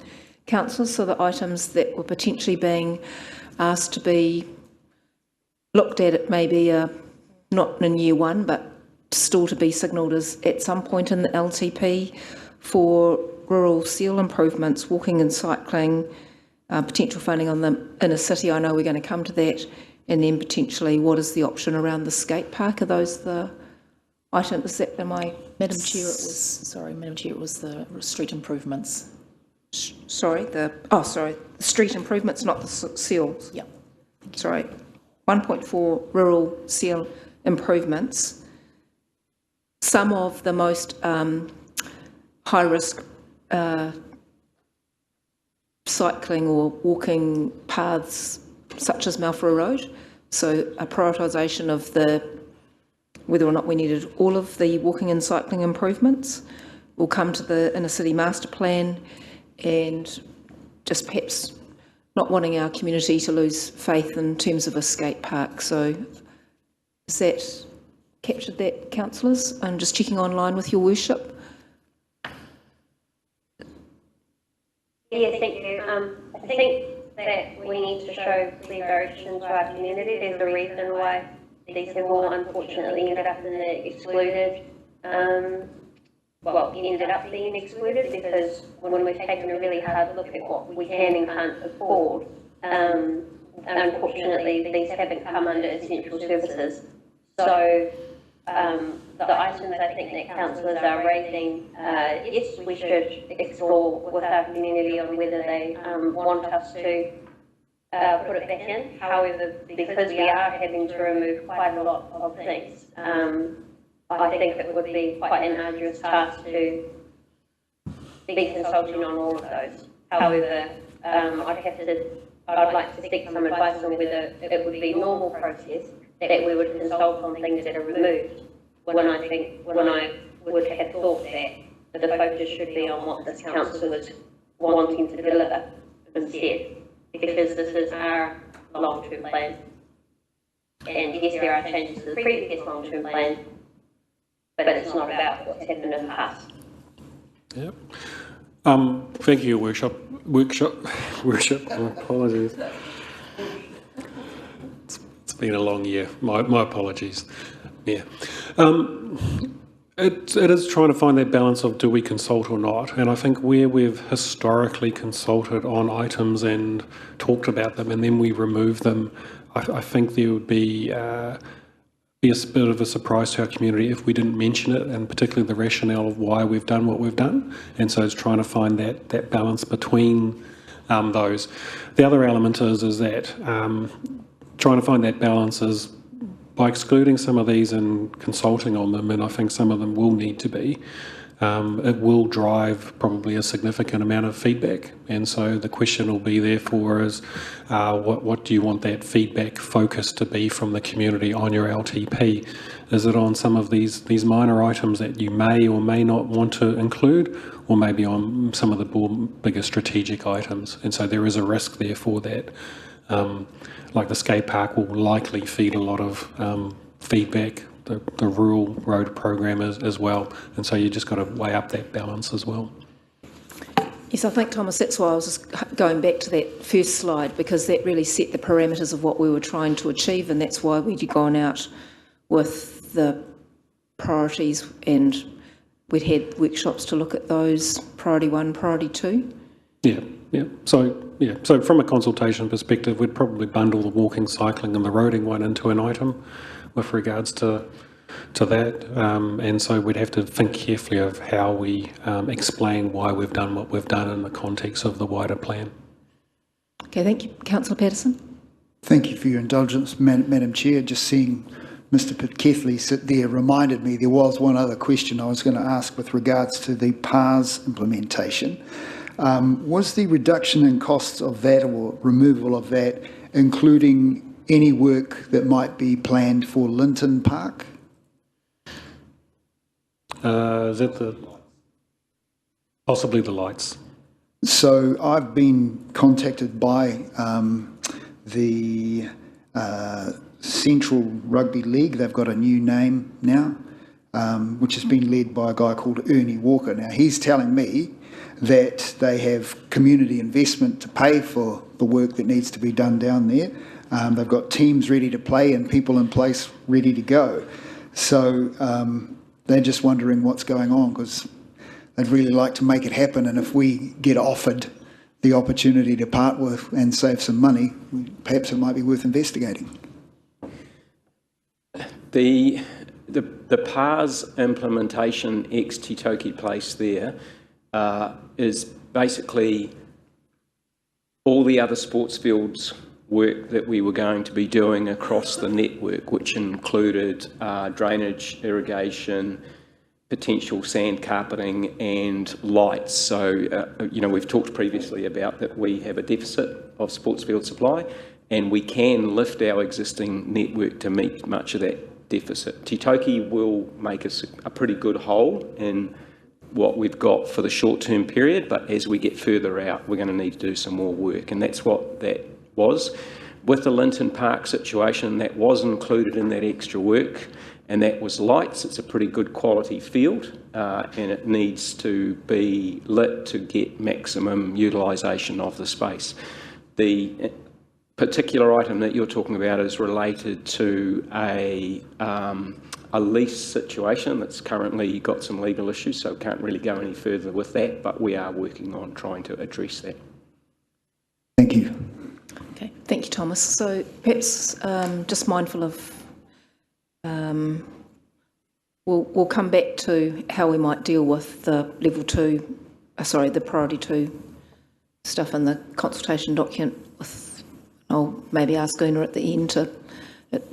Speaker 1: councillors? So the items that were potentially being asked to be looked at maybe not in year 1, but still to be signalled as at some point in the LTP for rural seal improvements, walking and cycling, potential funding on the inner city. I know we're going to come to that. And then potentially, what is the option around the skate park? Are those the items that
Speaker 7: Madam Chair, it was the street improvements.
Speaker 1: The street improvements, not the seals.
Speaker 7: Yeah.
Speaker 1: Sorry, 1.4 rural seal improvements. Some of the most high risk cycling or walking paths, such as Malfra Road. So a prioritisation of whether or not we needed all of the walking and cycling improvements. We'll come to the inner city master plan, and just perhaps not wanting our community to lose faith in terms of a skate park. So has that captured that, councillors? I'm just checking online with your worship.
Speaker 3: Yeah, thank you. I think that we need to show clear direction to our community. There's a reason why these have all unfortunately ended up in the excluded, ended up being excluded, because when we've taken a really hard look at what we can and can't afford, unfortunately these haven't come under essential services. So the items I think that councillors are raising, yes, we should explore with our community on whether they want us to put it back in. However, because we are having to remove quite a lot of things, I think it would be quite an arduous task to be consulting on all of those. However, I'd like to seek some advice on whether it would be normal process that we would consult on things that are removed, when I would have thought that the focus should be on what this council is wanting to deliver instead, because this is our long-term plan. And yes, there are changes to the previous long-term plan, but it's not about what's happened in the past.
Speaker 4: Yep. Thank you, worship. Apologies. It's been a long year. My apologies. Yeah. It is trying to find that balance of do we consult or not, and I think where we've historically consulted on items and talked about them and then we remove them, I think there would be a bit of a surprise to our community if we didn't mention it, and particularly the rationale of why we've done what we've done. And so it's trying to find that balance between those. The other element is that trying to find that balance is by excluding some of these and consulting on them, and I think some of them will need to be, it will drive probably a significant amount of feedback. And so the question will be therefore is, what do you want that feedback focus to be from the community on your LTP? Is it on some of these minor items that you may or may not want to include, or maybe on some of the bigger strategic items? And so there is a risk there for that. Like the skate park will likely feed a lot of feedback, the rural road program as well. And so you just got to weigh up that balance as well.
Speaker 1: Yes, I think, Thomas, that's why I was just going back to that first slide, because that really set the parameters of what we were trying to achieve, and that's why we'd gone out with the priorities, and we'd had workshops to look at those, priority 1, priority 2.
Speaker 4: Yeah. So from a consultation perspective, we'd probably bundle the walking, cycling and the roading one into an item with regards to to that, and so we'd have to think carefully of how we explain why we've done what we've done in the context of the wider plan.
Speaker 1: Okay, thank you. Councillor Patterson.
Speaker 2: Thank you for your indulgence, Madam Chair. Just seeing Mr Keithley sit there reminded me there was one other question I was going to ask with regards to the PARS implementation. Was the reduction in costs of that or removal of that including any work that might be planned for Linton Park?
Speaker 4: Is that possibly the lights?
Speaker 2: So I've been contacted by the Central Rugby League. They've got a new name now, which has been led by a guy called Ernie Walker. Now he's telling me that they have community investment to pay for the work that needs to be done down there. They've got teams ready to play and people in place ready to go. So they're just wondering what's going on because they'd really like to make it happen. And if we get offered the opportunity to part with and save some money, perhaps it might be worth investigating.
Speaker 10: The PARS implementation ex Te Toki Place there is basically all the other sports fields work that we were going to be doing across the network, which included drainage, irrigation, potential sand carpeting and lights. So, we've talked previously about that we have a deficit of sports field supply and we can lift our existing network to meet much of that deficit. Te Toki will make us a pretty good hole in what we've got for the short-term period, but as we get further out, we're going to need to do some more work, and that's what that was. With the Linton Park situation, that was included in that extra work, and that was lights. It's a pretty good quality field, and it needs to be lit to get maximum utilisation of the space. The particular item that you're talking about is related to a lease situation that's currently got some legal issues, so can't really go any further with that, but we are working on trying to address that.
Speaker 2: Thank you.
Speaker 1: Okay, thank you, Thomas. So perhaps just mindful of, we'll come back to how we might deal with the the priority 2 stuff in the consultation document. I'll maybe ask Una at the end to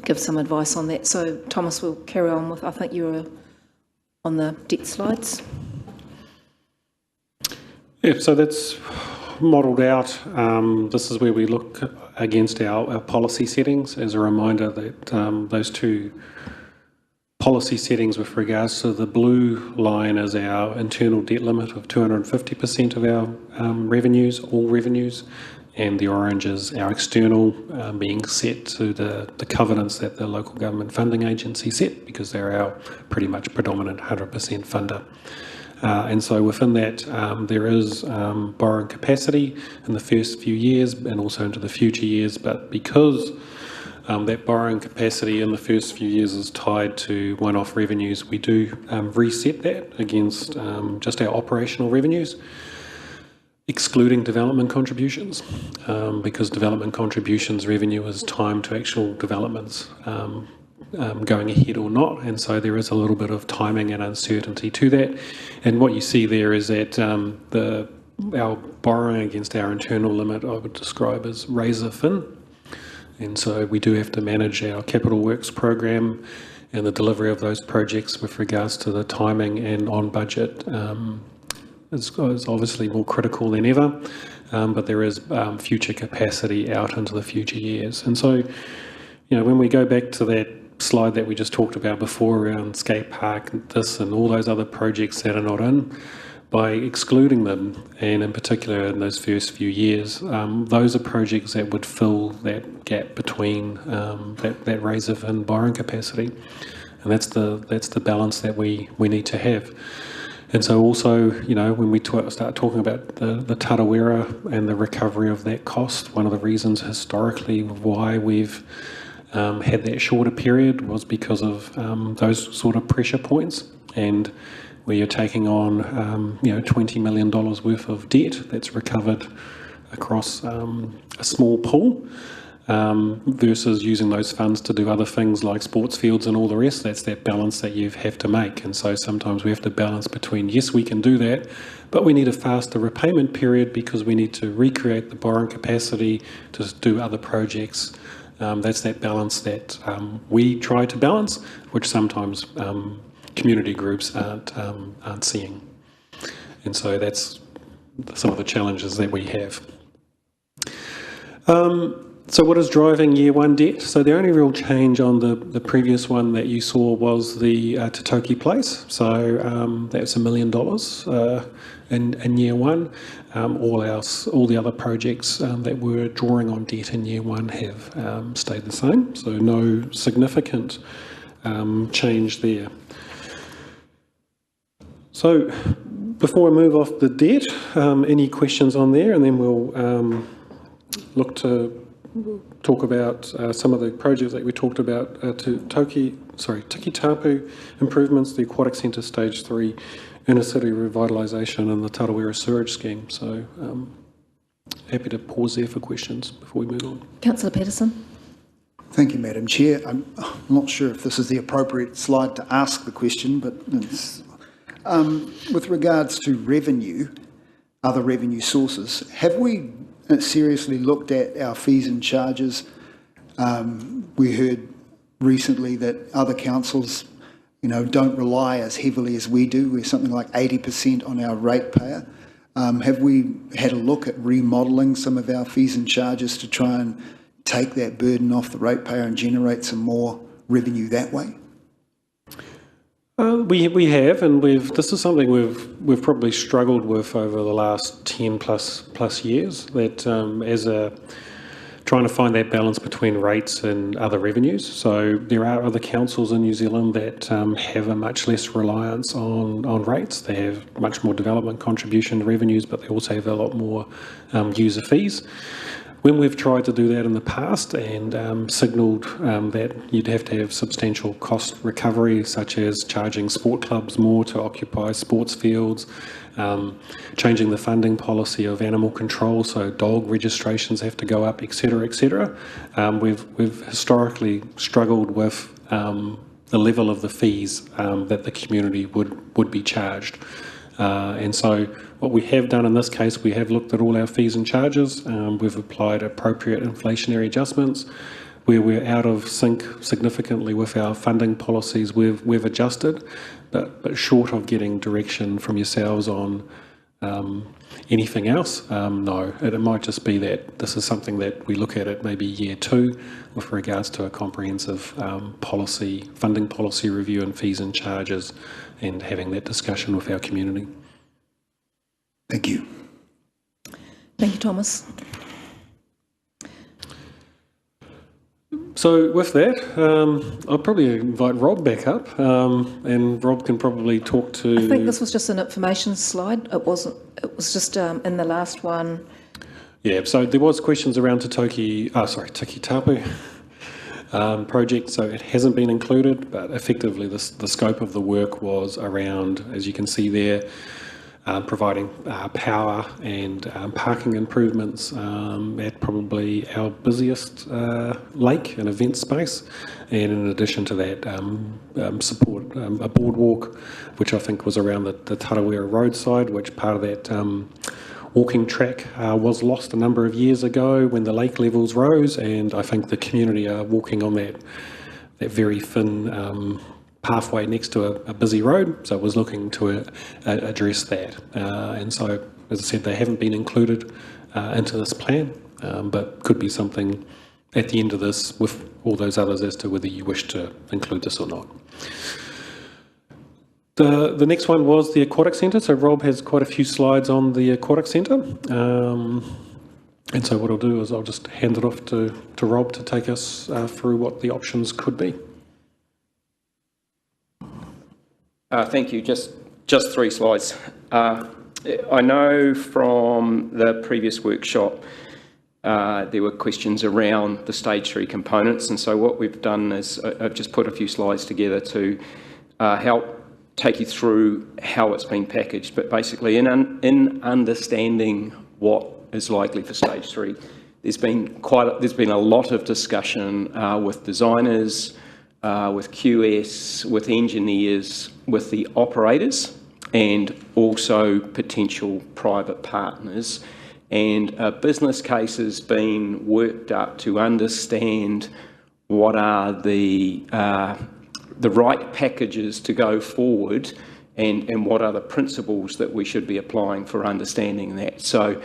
Speaker 1: give some advice on that. So Thomas, we'll carry on with, I think you were on the debt slides.
Speaker 4: Yeah, so that's modelled out. This is where we look against our policy settings. As a reminder that those two policy settings with regards to the blue line is our internal debt limit of 250% of our revenues, all revenues, and the orange is our external being set to the covenants that the local government funding agency set, because they're our pretty much predominant 100% funder. And so within that, there is borrowing capacity in the first few years and also into the future years, but because that borrowing capacity in the first few years is tied to one-off revenues, we do reset that against just our operational revenues, excluding development contributions, because development contributions revenue is timed to actual developments going ahead or not, and so there is a little bit of timing and uncertainty to that. And what you see there is that our borrowing against our internal limit I would describe as razor thin, and so we do have to manage our capital works program and the delivery of those projects with regards to the timing and on budget. Is obviously more critical than ever, but there is future capacity out into the future years. And so, when we go back to that slide that we just talked about before around skate park and this and all those other projects that are not in, by excluding them, and in particular in those first few years, those are projects that would fill that gap between that razor thin borrowing capacity, and that's the balance that we need to have. And so also, when we start talking about the Tarawera and the recovery of that cost, one of the reasons historically why we've had that shorter period was because of those sort of pressure points, and where you're taking on $20 million worth of debt that's recovered across a small pool. versus using those funds to do other things like sports fields and all the rest. That's that balance that you have to make. And so sometimes we have to balance between, yes, we can do that, but we need a faster repayment period because we need to recreate the borrowing capacity to do other projects. That's that balance that we try to balance, which sometimes community groups aren't seeing. And so that's some of the challenges that we have. So what is driving year one debt? So the only real change on the previous one that you saw was the Tatoki Place. So that's $1 million in year one. All the other projects that were drawing on debt in year one have stayed the same. So no significant change there. So before I move off the debt, any questions on there, and then we'll look to talk about some of the projects that we talked about Tiki Tapu improvements, the Aquatic Centre Stage 3, Inner City Revitalisation and the Rotorua Sewerage Scheme. So happy to pause there for questions before we move on.
Speaker 1: Councillor Patterson.
Speaker 2: Thank you, Madam Chair. I'm not sure if this is the appropriate slide to ask the question, but it's, with regards to revenue, other revenue sources, have we seriously looked at our fees and charges? We heard recently that other councils, don't rely as heavily as we do. We're something like 80% on our ratepayer. Have we had a look at remodelling some of our fees and charges to try and take that burden off the ratepayer and generate some more revenue that way?
Speaker 4: We have, and this is something we've probably struggled with over the last 10 plus years. That trying to find that balance between rates and other revenues. So there are other councils in New Zealand that have a much less reliance on rates. They have much more development contribution revenues, but they also have a lot more user fees. When we've tried to do that in the past and signalled that you'd have to have substantial cost recovery, such as charging sport clubs more to occupy sports fields, changing the funding policy of animal control, so dog registrations have to go up, etc., etc. We've historically struggled with the level of the fees that the community would be charged. And so what we have done in this case, we have looked at all our fees and charges. We've applied appropriate inflationary adjustments. Where we're out of sync significantly with our funding policies, we've adjusted, but short of getting direction from yourselves on anything else, no. It might just be that this is something that we look at maybe year 2 with regards to a comprehensive funding policy review and fees and charges, and having that discussion with our community.
Speaker 2: Thank you.
Speaker 1: Thank you, Thomas.
Speaker 4: So with that, I'll probably invite Rob back up, and Rob can probably talk to...
Speaker 1: I think this was just an information slide. It wasn't. It was just in the last one.
Speaker 4: Yeah, so there was questions around Tiki Tapu project, so it hasn't been included, but effectively the scope of the work was around, as you can see there, providing power and parking improvements at probably our busiest lake and event space, and in addition to that support a boardwalk, which I think was around the Rotorua roadside, which part of that walking track was lost a number of years ago when the lake levels rose, and I think the community are walking on that very thin pathway next to a busy road, so I was looking to address that. And so, as I said, they haven't been included into this plan, but could be something at the end of this with all those others as to whether you wish to include this or not. The next one was the Aquatic Centre, so Rob has quite a few slides on the Aquatic Centre. And so what I'll do is I'll just hand it off to Rob to take us through what the options could be.
Speaker 10: Thank you. Just 3 slides. I know from the previous workshop there were questions around the stage 3 components, and so what we've done is I've just put a few slides together to help take you through how it's been packaged. But basically, in understanding what is likely for stage 3, there's been a lot of discussion with designers, with QS, with engineers, with the operators, and also potential private partners. And a business case has been worked up to understand what are the right packages to go forward, and what are the principles that we should be applying for understanding that. So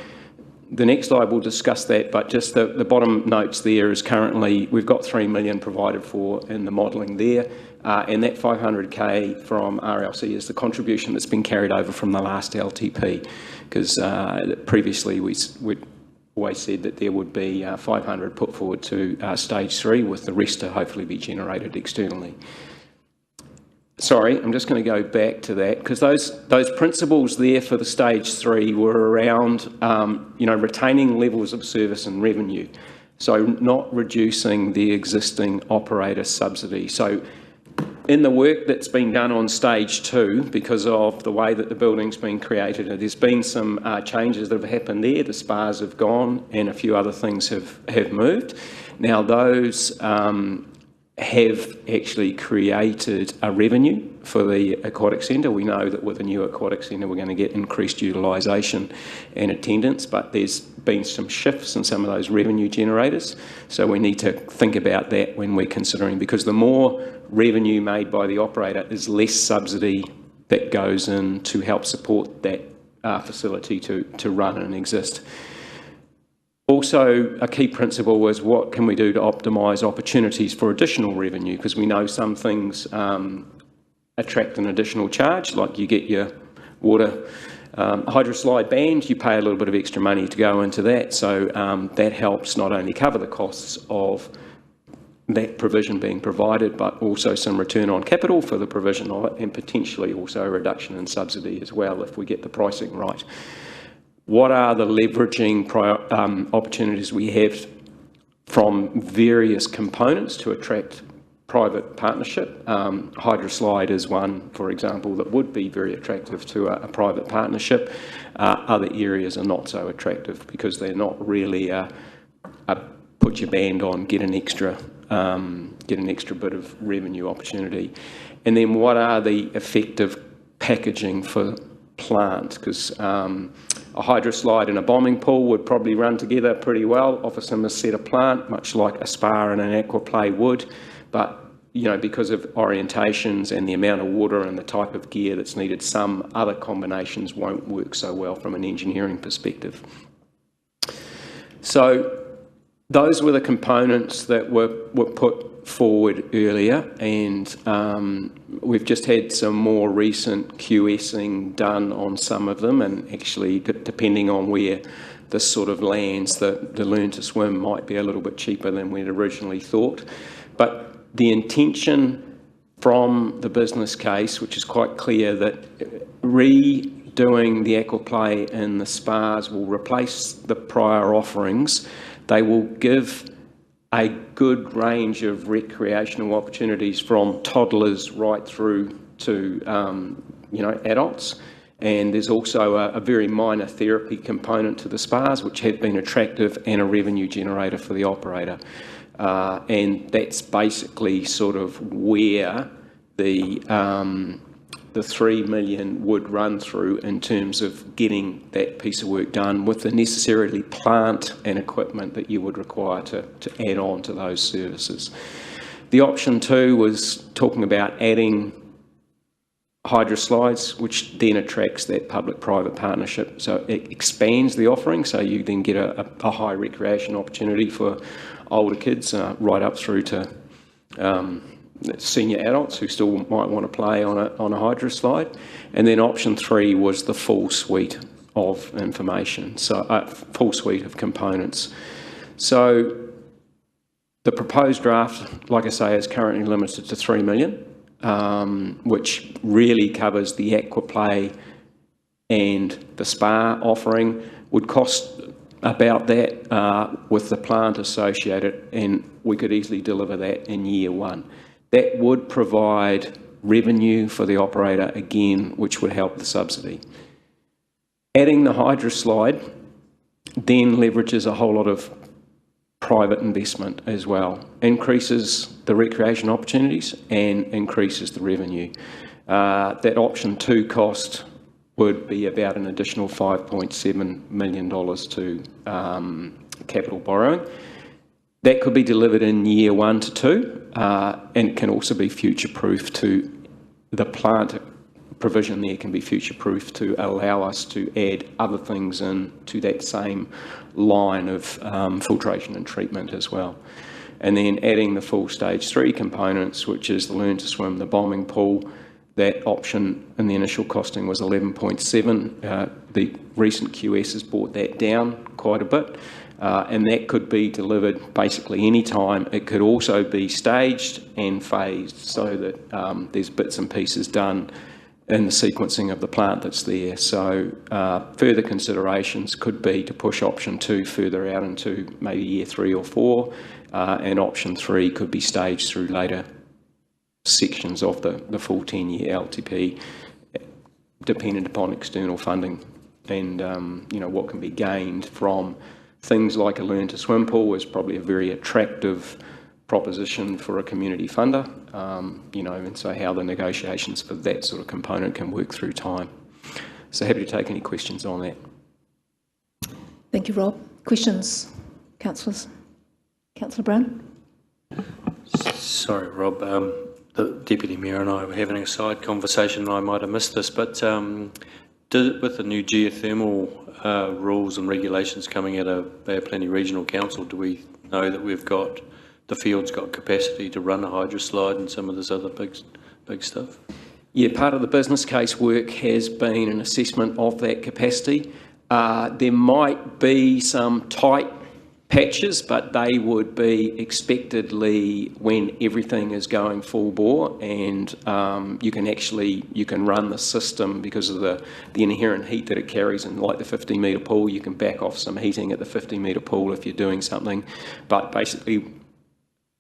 Speaker 10: the next slide will discuss that, but just the bottom notes there is currently we've got 3 million provided for in the modelling there, and that 500k from RLC is the contribution that's been carried over from the last LTP, because previously we'd always said that there would be 500 put forward to stage 3, with the rest to hopefully be generated externally. Sorry, I'm just going to go back to that, because those principles there for the stage 3 were around, retaining levels of service and revenue, so not reducing the existing operator subsidy. So in the work that's been done on stage 2, because of the way that the building's been created, there's been some changes that have happened there. The spas have gone and a few other things have moved. Now those have actually created a revenue for the aquatic centre. We know that with a new aquatic centre we're going to get increased utilisation and attendance, but there's been some shifts in some of those revenue generators, so we need to think about that when we're considering, because the more revenue made by the operator is less subsidy that goes in to help support that facility to run and exist. Also, a key principle is what can we do to optimise opportunities for additional revenue, because we know some things attract an additional charge, like you get your water hydroslide band, you pay a little bit of extra money to go into that, so that helps not only cover the costs of that provision being provided, but also some return on capital for the provision of it, and potentially also a reduction in subsidy as well if we get the pricing right. What are the leveraging opportunities we have from various components to attract private partnership? Hydroslide is one, for example, that would be very attractive to a private partnership. Other areas are not so attractive because they're not really a put your band on, get an extra bit of revenue opportunity. And then what are the effective packaging for plant? Because a hydroslide and a bombing pool would probably run together pretty well off a similar set of plant, much like a spa and an aquaplay would. But, because of orientations and the amount of water and the type of gear that's needed, some other combinations won't work so well from an engineering perspective. So those were the components that were put forward earlier, and we've just had some more recent QSing done on some of them, and actually depending on where this sort of lands, the learn to swim might be a little bit cheaper than we'd originally thought. But the intention from the business case, which is quite clear, that redoing the aquaplay in the spas will replace the prior offerings. They will give a good range of recreational opportunities from toddlers right through to adults, and there's also a very minor therapy component to the spas, which have been attractive and a revenue generator for the operator, and that's basically sort of where the 3 million would run through in terms of getting that piece of work done with the necessarily plant and equipment that you would require to add on to those services. The option 2 was talking about adding hydroslides, which then attracts that public-private partnership. So it expands the offering, so you then get a high recreation opportunity for older kids right up through to senior adults who still might want to play on a hydroslide. And then option 3 was the full suite of information, so full suite of components. So the proposed draft, like I say, is currently limited to 3 million, which really covers the aquaplay and the spa offering. Would cost about that with the plant associated, and we could easily deliver that in year 1. That would provide revenue for the operator again, which would help the subsidy. Adding the hydroslide then leverages a whole lot of private investment as well. Increases the recreation opportunities and increases the revenue. That option 2 cost would be about an additional $5.7 million to capital borrowing. That could be delivered in year 1 to 2, and can also be future-proof to the plant provision there can be future-proof to allow us to add other things in to that same line of filtration and treatment as well. And then adding the full stage 3 components, which is the learn to swim, the bombing pool, that option in the initial costing was 11.7. The recent QS has brought that down quite a bit. And that could be delivered basically any time. It could also be staged and phased so that there's bits and pieces done in the sequencing of the plant that's there. So further considerations could be to push option 2 further out into maybe year 3 or 4, and option 3 could be staged through later sections of the full 10-year LTP, dependent upon external funding and what can be gained from things like a learn to swim pool is probably a very attractive proposition for a community funder, and so how the negotiations for that sort of component can work through time. So happy to take any questions on that.
Speaker 1: Thank you, Rob. Questions, councillors? Councillor Brown?
Speaker 8: Sorry, Rob. The Deputy Mayor and I were having a side conversation, and I might have missed this, but with the new geothermal rules and regulations coming out of Bay of Plenty Regional Council, do we know that the field's got capacity to run a hydroslide and some of this other big stuff?
Speaker 10: Yeah, part of the business case work has been an assessment of that capacity. There might be some tight patches, but they would be expectedly when everything is going full bore, and you can run the system because of the inherent heat that it carries. And like the 50-metre pool, you can back off some heating at the 50-metre pool if you're doing something. But basically,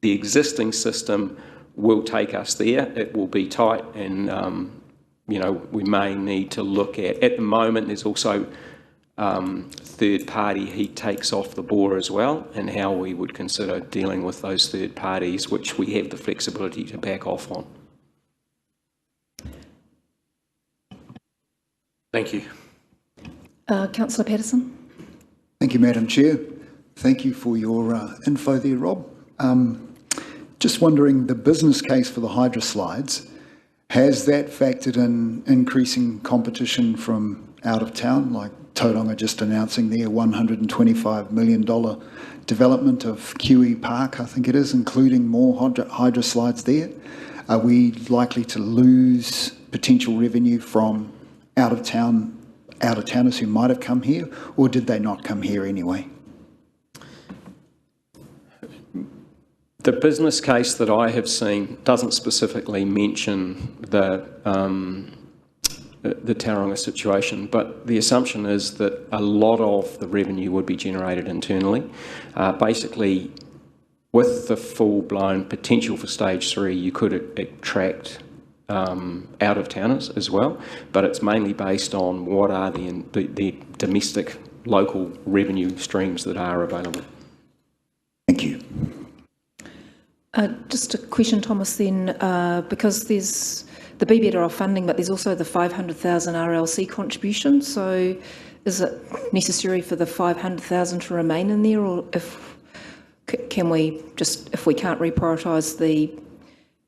Speaker 10: the existing system will take us there. It will be tight, and we may need to look at the moment. There's also third-party heat takes off the bore as well, and how we would consider dealing with those third parties, which we have the flexibility to back off on.
Speaker 8: Thank you.
Speaker 1: Councillor Patterson?
Speaker 2: Thank you, Madam Chair. Thank you for your info there, Rob. Just wondering, the business case for the hydroslides, has that factored in increasing competition from out of town, like Tauranga just announcing their $125 million development of QE Park, I think it is, including more hydroslides there? Are we likely to lose potential revenue from out-of-towners who might have come here, or did they not come here anyway?
Speaker 10: The business case that I have seen doesn't specifically mention the Tauranga situation, but the assumption is that a lot of the revenue would be generated internally. Basically, with the full-blown potential for stage 3, you could attract out-of-towners as well, but it's mainly based on what are the domestic local revenue streams that are available.
Speaker 2: Thank you.
Speaker 1: Just a question, Thomas, then, because there's the Be Better off funding, but there's also the 500,000 RLC contribution. So is it necessary for the 500,000 to remain in there, or can we just, if we can't reprioritise the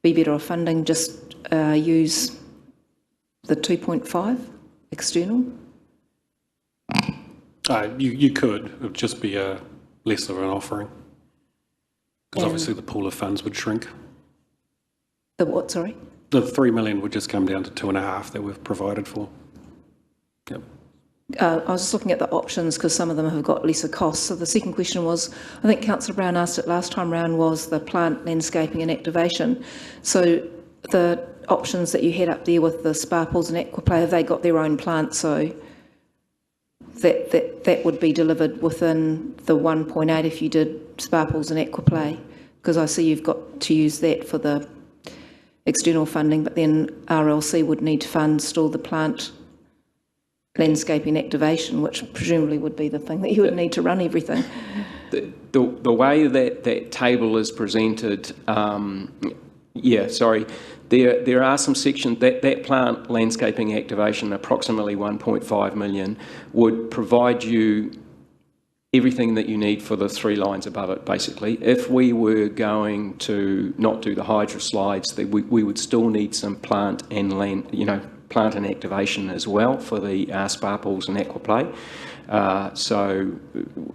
Speaker 1: Be Better off funding, just use the 2.5 external?
Speaker 4: You could. It would just be a less of an offering. Because obviously the pool of funds would shrink.
Speaker 1: The what, sorry?
Speaker 4: The 3 million would just come down to 2.5 that we've provided for. Yep.
Speaker 1: I was just looking at the options because some of them have got lesser costs. So the second question was, I think Councillor Brown asked it last time round, was the plant landscaping and activation. So the options that you had up there with the spa pools and aquaplay, have they got their own plant? So that would be delivered within the 1.8 if you did spa pools and aquaplay, because I see you've got to use that for the external funding, but then RLC would need to fund still the plant landscaping activation, which presumably would be the thing that you would need to run everything.
Speaker 10: the way that that table is presented, there are some sections that plant landscaping activation, approximately 1.5 million, would provide you everything that you need for the 3 lines above it, basically. If we were going to not do the hydro slides, then we would still need some plant and activation as well for the spa pools and aquaplay. So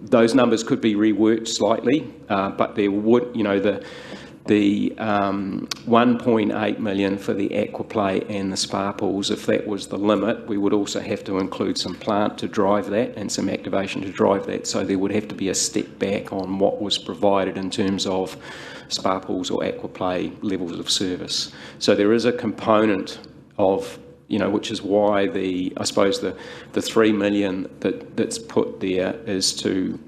Speaker 10: those numbers could be reworked slightly, but there would, the 1.8 million for the aquaplay and the spa pools, if that was the limit, we would also have to include some plant to drive that and some activation to drive that. So there would have to be a step back on what was provided in terms of spa pools or aquaplay levels of service. So there is a component of, which is why I suppose the 3 million that's put there is to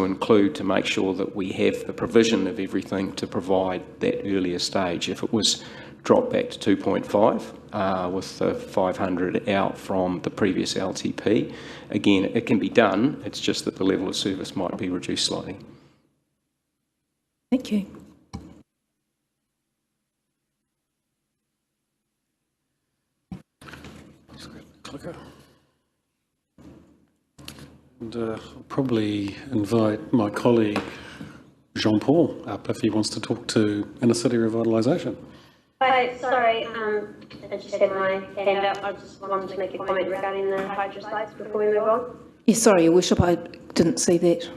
Speaker 10: include, to make sure that we have the provision of everything to provide that earlier stage. If it was dropped back to 2.5 with the 500 out from the previous LTP, again, it can be done. It's just that the level of service might be reduced slightly.
Speaker 1: Thank you.
Speaker 4: Clicker. And I'll probably invite my colleague Jean-Paul up if he wants to talk to inner city revitalisation.
Speaker 3: Hi, sorry, I just had my hand up. I just wanted to make a comment regarding the hydro slides before we move on.
Speaker 1: Yeah, sorry, Your Worship, I didn't see that.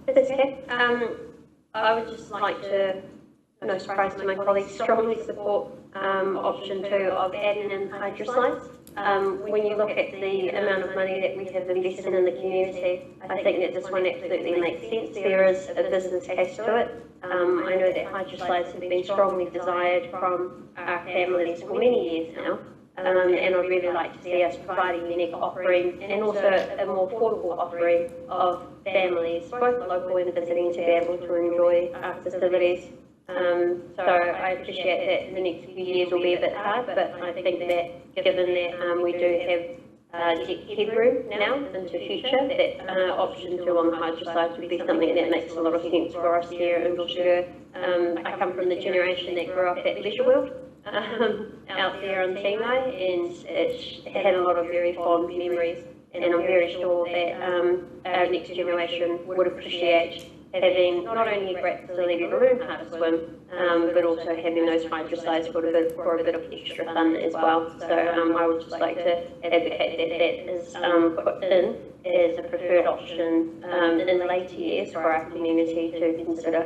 Speaker 3: That's okay. I would just like to, no surprise to my colleagues, strongly support option 2 of adding in hydro slides. When you look at the amount of money that we have invested in the community, I think that this one absolutely makes sense. There is a business case to it. I know that hydro slides have been strongly desired from our families for many years now, and I'd really like to see us provide a unique offering and also a more affordable offering of families, both local and visiting, to be able to enjoy our facilities. So I appreciate that the next few years will be a bit hard, but I think that given that we do have headroom now into the future, that option 2 on the hydro slides would be something that makes a lot of sense for us here in Rotorua. I come from the generation that grew up at Leisure World out there on Tīngai, and it had a lot of very fond memories, and I'm very sure that our next generation would appreciate having not only a great facility to learn how to swim, but also having those hydro slides for a bit of extra fun as well. So I would just like to advocate that is put in as a preferred option in later years for our community to consider.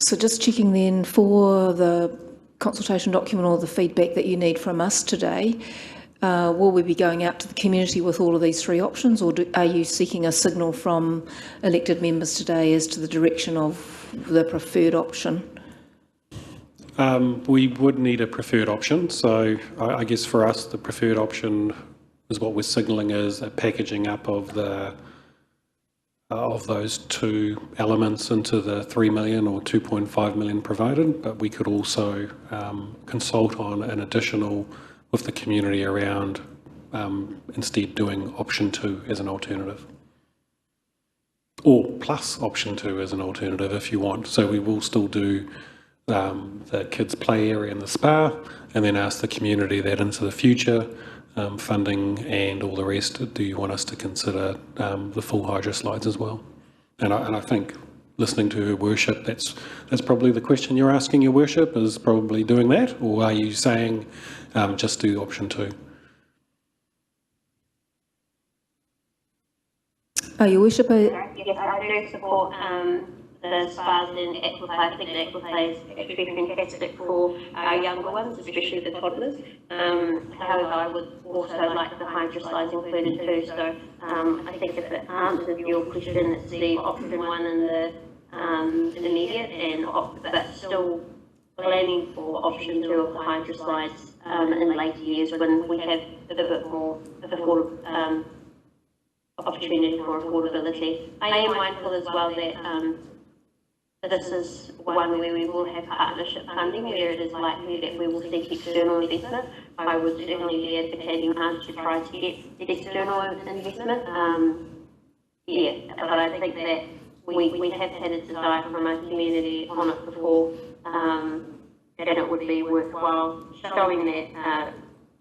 Speaker 1: So just checking then, for the consultation document or the feedback that you need from us today, will we be going out to the community with all of these 3 options, or are you seeking a signal from elected members today as to the direction of the preferred option?
Speaker 4: We would need a preferred option. So I guess for us, the preferred option is what we're signalling is a packaging up of those 2 elements into the 3 million or 2.5 million provided, but we could also consult on an additional with the community around instead doing option 2 as an alternative, or plus option 2 as an alternative if you want. So we will still do the kids' play area in the spa, and then ask the community that into the future, funding and all the rest, do you want us to consider the full hydro slides as well? And I think, listening to Her Worship, that's probably the question you're asking, Your Worship, is probably doing that, or are you saying just do option 2?
Speaker 1: Your Worship,
Speaker 3: Yes, I do support the spas and aquaplay. I think the aquaplay is actually fantastic for our younger ones, especially the toddlers. However, I would also like the hydro slides included too. So I think if it answers your question, it's the option 1 in the immediate, but still planning for option 2 of the hydro slides in later years when we have a bit more opportunity for affordability. I am mindful as well that this is one where we will have partnership funding, where it is likely that we will seek external investment. I would certainly be advocating hard to try to get external investment. yeah, but I think that we have had a desire from our community on it before, and it would be worthwhile showing that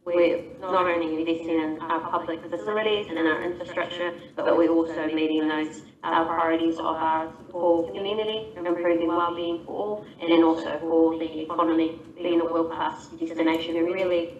Speaker 3: we're not only investing in our public facilities and our infrastructure, but we're also meeting those priorities of our core community, improving wellbeing for all, and then also for the economy being a world-class destination, and really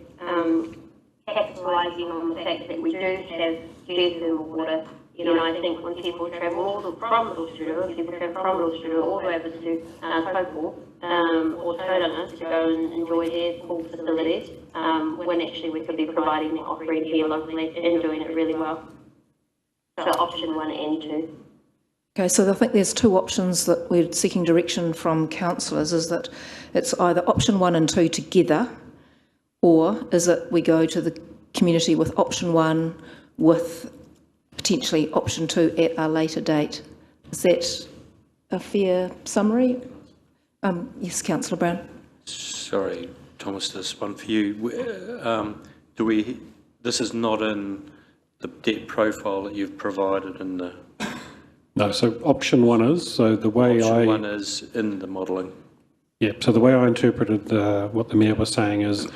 Speaker 3: capitalising on the fact that we do have geothermal water. You know, I think when people travel from Rotorua, people travel from Rotorua all the way over to Taupo or Tauranga to go and enjoy their pool facilities, when actually we could be providing the offering here locally and doing it really well. So option 1 and 2.
Speaker 1: Okay, so I think there's two options that we're seeking direction from councillors, is that it's either option 1 and 2 together, or is it we go to the community with option 1 with potentially option 2 at a later date. Is that a fair summary? Yes, Councillor Brown.
Speaker 8: Sorry, Thomas, this one for you. This is not in the debt profile that you've provided in the...
Speaker 4: No, so option 1 is, so the way
Speaker 8: Option 1 is in the modelling.
Speaker 4: Yeah, so the way I interpreted what the Mayor was saying is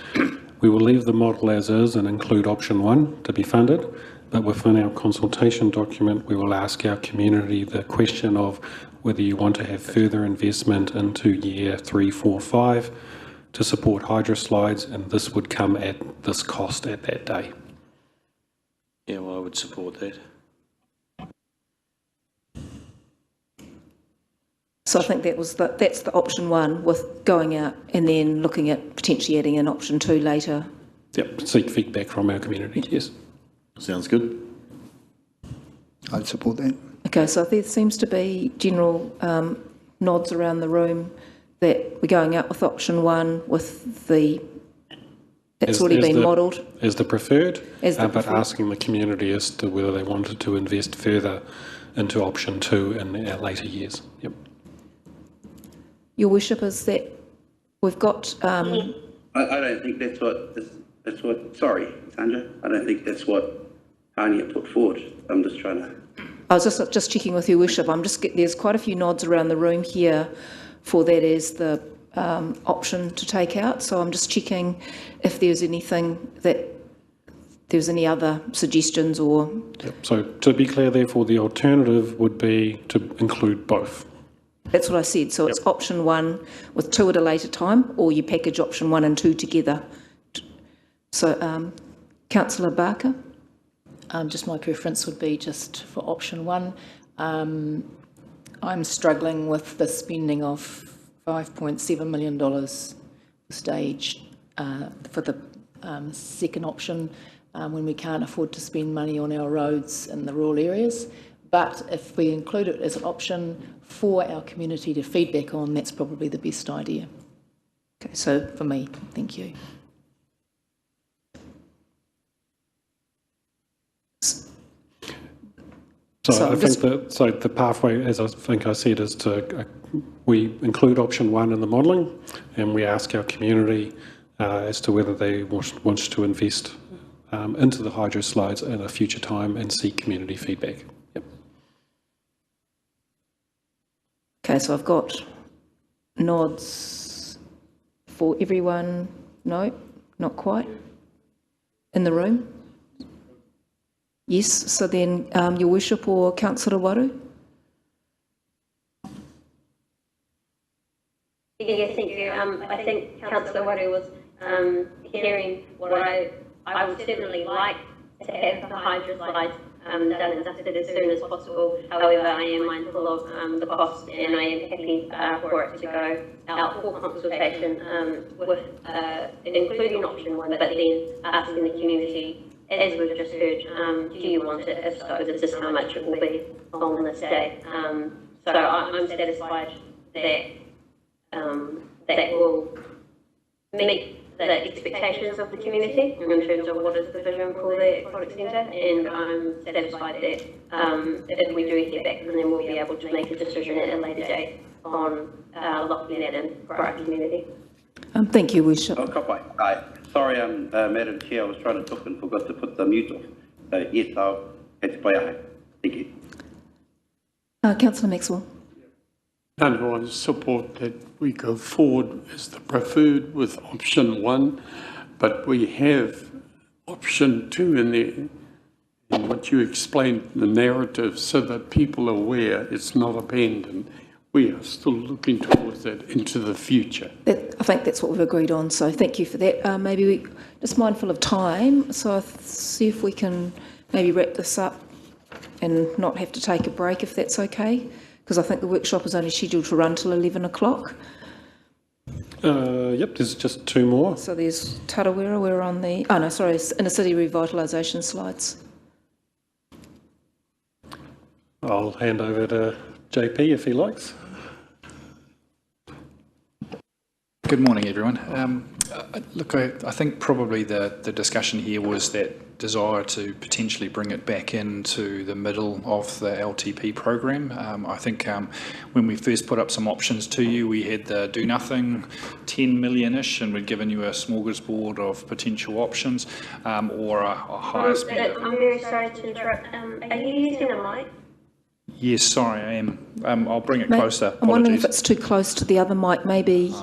Speaker 4: we will leave the model as is and include option 1 to be funded, but within our consultation document we will ask our community the question of whether you want to have further investment into year 3, 4, 5 to support hydroslides, and this would come at this cost at that day.
Speaker 8: Yeah, well, I would support that.
Speaker 1: So I think that's the option 1 with going out and then looking at potentially adding an option 2 later.
Speaker 4: Yep, seek feedback from our community, yes.
Speaker 5: Sounds good.
Speaker 2: I'd support that.
Speaker 1: Okay, so there seems to be general nods around the room that we're going out with option 1 with the, it's already been modelled.
Speaker 4: As the preferred,
Speaker 1: As the
Speaker 4: but
Speaker 1: preferred.
Speaker 4: asking the community as to whether they wanted to invest further into option 2 in our later years. Yep.
Speaker 1: Your worship, is that we've got...
Speaker 11: I don't think that's what, sorry, Sandra, I don't think that's what Tanya put forward. I'm just trying to...
Speaker 1: I was just checking with your worship. There's quite a few nods around the room here for that as the option to take out. So I'm just checking if there's anything there's any other suggestions or...
Speaker 4: Yep. So to be clear, therefore, the alternative would be to include both.
Speaker 1: That's what I said. So it's option 1 with 2 at a later time, or you package option 1 and 2 together. So, Councillor Barker?
Speaker 7: Just my preference would be just for option 1. I'm struggling with the spending of $5.7 million stage for the second option when we can't afford to spend money on our roads in the rural areas. But if we include it as an option for our community to feedback on, that's probably the best idea. Okay, so for me, thank you.
Speaker 4: So I think the pathway, as I think I said, is to we include option 1 in the modelling, and we ask our community as to whether they want to invest into the hydro slides at a future time and seek community feedback. Yep.
Speaker 1: Okay, so I've got nods for everyone. No, not quite. In the room? Yes, so then your worship or Councillor Waru?
Speaker 3: Yes, thank you. I think Councillor Waru was hearing what I would certainly like to have the hydro slides done and dusted as soon as possible. However, I am mindful of the cost, and I am happy for it to go out for consultation with including option 1, but then asking the community, as we've just heard, do you want it? If so, this is how much it will be on this day. So I'm satisfied that that will meet the expectations of the community in terms of what is the vision for the aquatic centre, and I'm satisfied that if we do hear back from them, we'll be able to make a decision at a later date on locking that in for our community.
Speaker 1: Thank you, Worship.
Speaker 11: Oh, Hi. Sorry, Madam Chair, I was trying to talk and forgot to put the mute off. So yes, I'll had to play ahead. Thank you.
Speaker 1: Councillor Maxwell.
Speaker 6: None of us support that we go forward as the preferred with option 1, but we have option 2 in there. And what you explained, the narrative, so that people are aware it's not abandoned. We are still looking towards that into the future.
Speaker 1: I think that's what we've agreed on, so thank you for that. Maybe we, just mindful of time, so I'll see if we can maybe wrap this up and not have to take a break, if that's okay, because I think the workshop is only scheduled to run till 11 o'clock.
Speaker 4: Yep, there's just 2 more.
Speaker 1: So there's Tarawera, we're on the, oh no, sorry, inner city revitalisation slides.
Speaker 4: I'll hand over to JP if he likes.
Speaker 12: Good morning, everyone. Look, I think probably the discussion here was that desire to potentially bring it back into the middle of the LTP program. I think when we first put up some options to you, we had the do nothing 10 million-ish, and we'd given you a smorgasbord of potential options, or a higher spend.
Speaker 3: I'm very sorry to interrupt. Are you using a mic?
Speaker 12: Yes, sorry, I am. I'll bring it closer.
Speaker 1: I'm wondering if
Speaker 12: Apologies.
Speaker 1: it's too close to the other mic, maybe.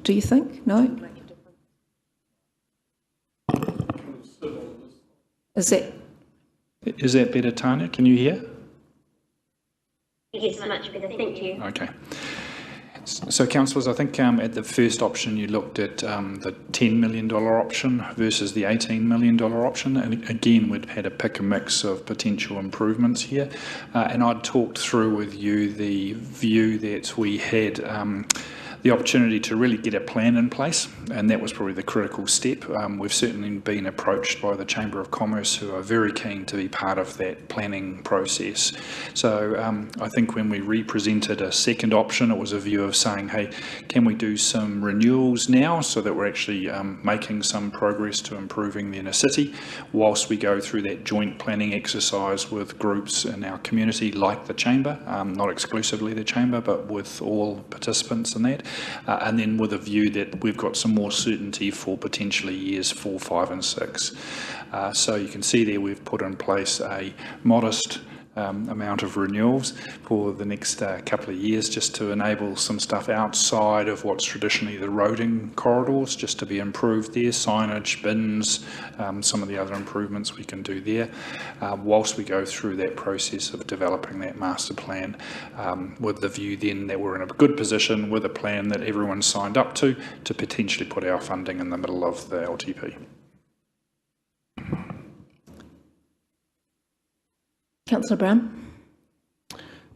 Speaker 1: Do you think? No? Is that
Speaker 12: better, Tanya? Can you hear?
Speaker 3: Yes, much better, thank you.
Speaker 12: Okay. So, councillors, I think at the first option you looked at the $10 million option versus the $18 million option, and again we'd had a pick and mix of potential improvements here, and I'd talked through with you the view that we had the opportunity to really get a plan in place, and that was probably the critical step. We've certainly been approached by the Chamber of Commerce, who are very keen to be part of that planning process. So I think when we represented a second option, it was a view of saying, hey, can we do some renewals now so that we're actually making some progress to improving the inner city, whilst we go through that joint planning exercise with groups in our community like the Chamber, not exclusively the Chamber, but with all participants in that. And then with a view that we've got some more certainty for potentially years 4, 5 and 6. So you can see there we've put in place a modest amount of renewals for the next couple of years, just to enable some stuff outside of what's traditionally the roading corridors, just to be improved there, signage, bins, some of the other improvements we can do there, whilst we go through that process of developing that master plan, with the view then that we're in a good position with a plan that everyone's signed up to potentially put our funding in the middle of the LTP.
Speaker 1: Councillor Brown.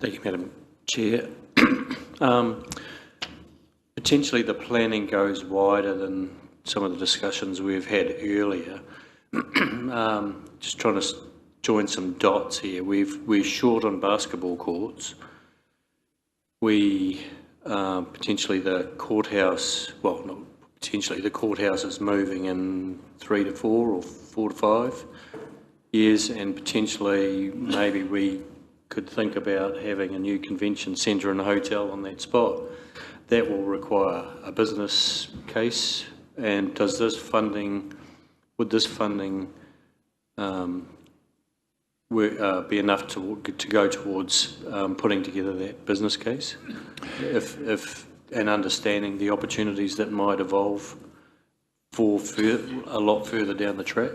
Speaker 8: Thank you, Madam Chair. Potentially the planning goes wider than some of the discussions we've had earlier. Just trying to join some dots here. We're short on basketball courts. We potentially the courthouse, well, not potentially, the courthouse is moving in 3 to 4 or 4 to 5 years, and potentially maybe we could think about having a new convention centre and a hotel on that spot. That will require a business case, and would this funding be enough to go towards putting together that business case, if and understanding the opportunities that might evolve for a lot further down the track?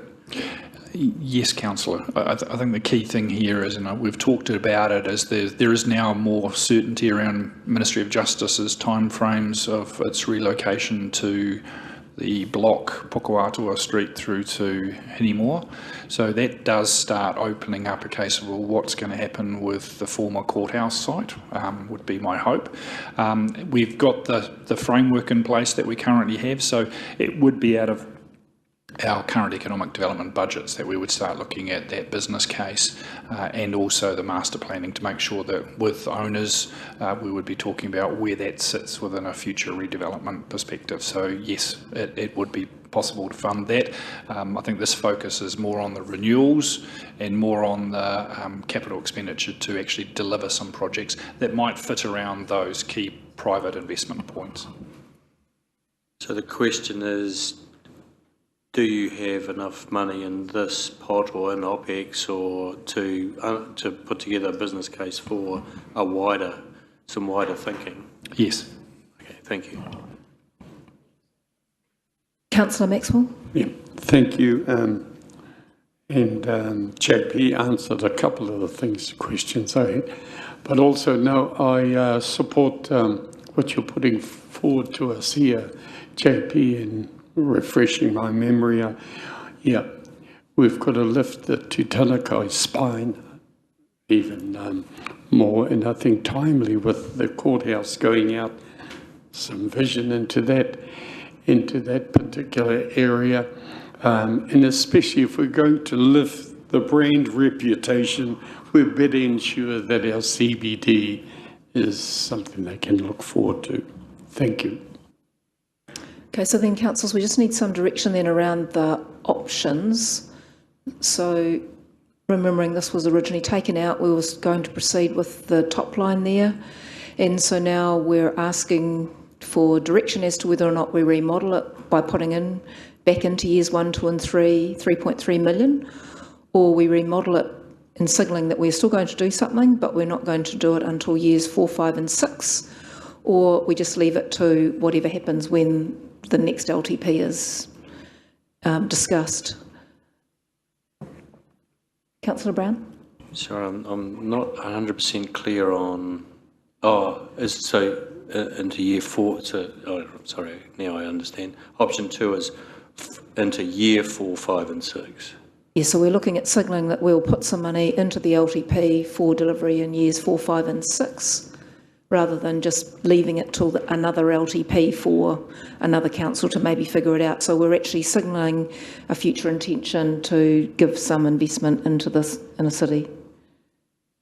Speaker 12: Yes, Councillor. I think the key thing here is, and we've talked about it, is there is now more certainty around Ministry of Justice's timeframes of its relocation to the block Pukawatua Street through to Hinimore. So that does start opening up a case of, well, what's going to happen with the former courthouse site, would be my hope. We've got the framework in place that we currently have, so it would be out of our current economic development budgets that we would start looking at that business case, and also the master planning to make sure that with owners we would be talking about where that sits within a future redevelopment perspective. So yes, it would be possible to fund that. I think this focus is more on the renewals and more on the capital expenditure to actually deliver some projects that might fit around those key private investment points.
Speaker 8: So the question is, do you have enough money in this pot or in OPEX or to put together a business case for some wider thinking?
Speaker 12: Yes.
Speaker 8: Okay, thank you.
Speaker 1: Councillor Maxwell?
Speaker 6: Yeah, thank you. JP answered a couple of the questions I had, but also no, I support what you're putting forward to us here, JP, and refreshing my memory. Yeah, we've got to lift the Tūtanakai spine even more, and I think timely with the courthouse going out, some vision into that particular area, and especially if we're going to lift the brand reputation, we better ensure that our CBD is something they can look forward to. Thank you.
Speaker 1: Okay, so then councillors, we just need some direction then around the options. So remembering this was originally taken out, we were going to proceed with the top line there. And so now we're asking for direction as to whether or not we remodel it by putting in back into years 1, 2 and 3, 3.3 million, or we remodel it and signalling that we're still going to do something, but we're not going to do it until years 4, 5 and 6, or we just leave it to whatever happens when the next LTP is discussed. Councillor Brown?
Speaker 8: Sorry, I'm not 100% clear on, into year 4, sorry, now I understand. Option 2 is into year 4, 5 and 6.
Speaker 1: Yeah, so we're looking at signalling that we'll put some money into the LTP for delivery in years 4, 5 and 6, rather than just leaving it till another LTP for another council to maybe figure it out. So we're actually signalling a future intention to give some investment into this inner city.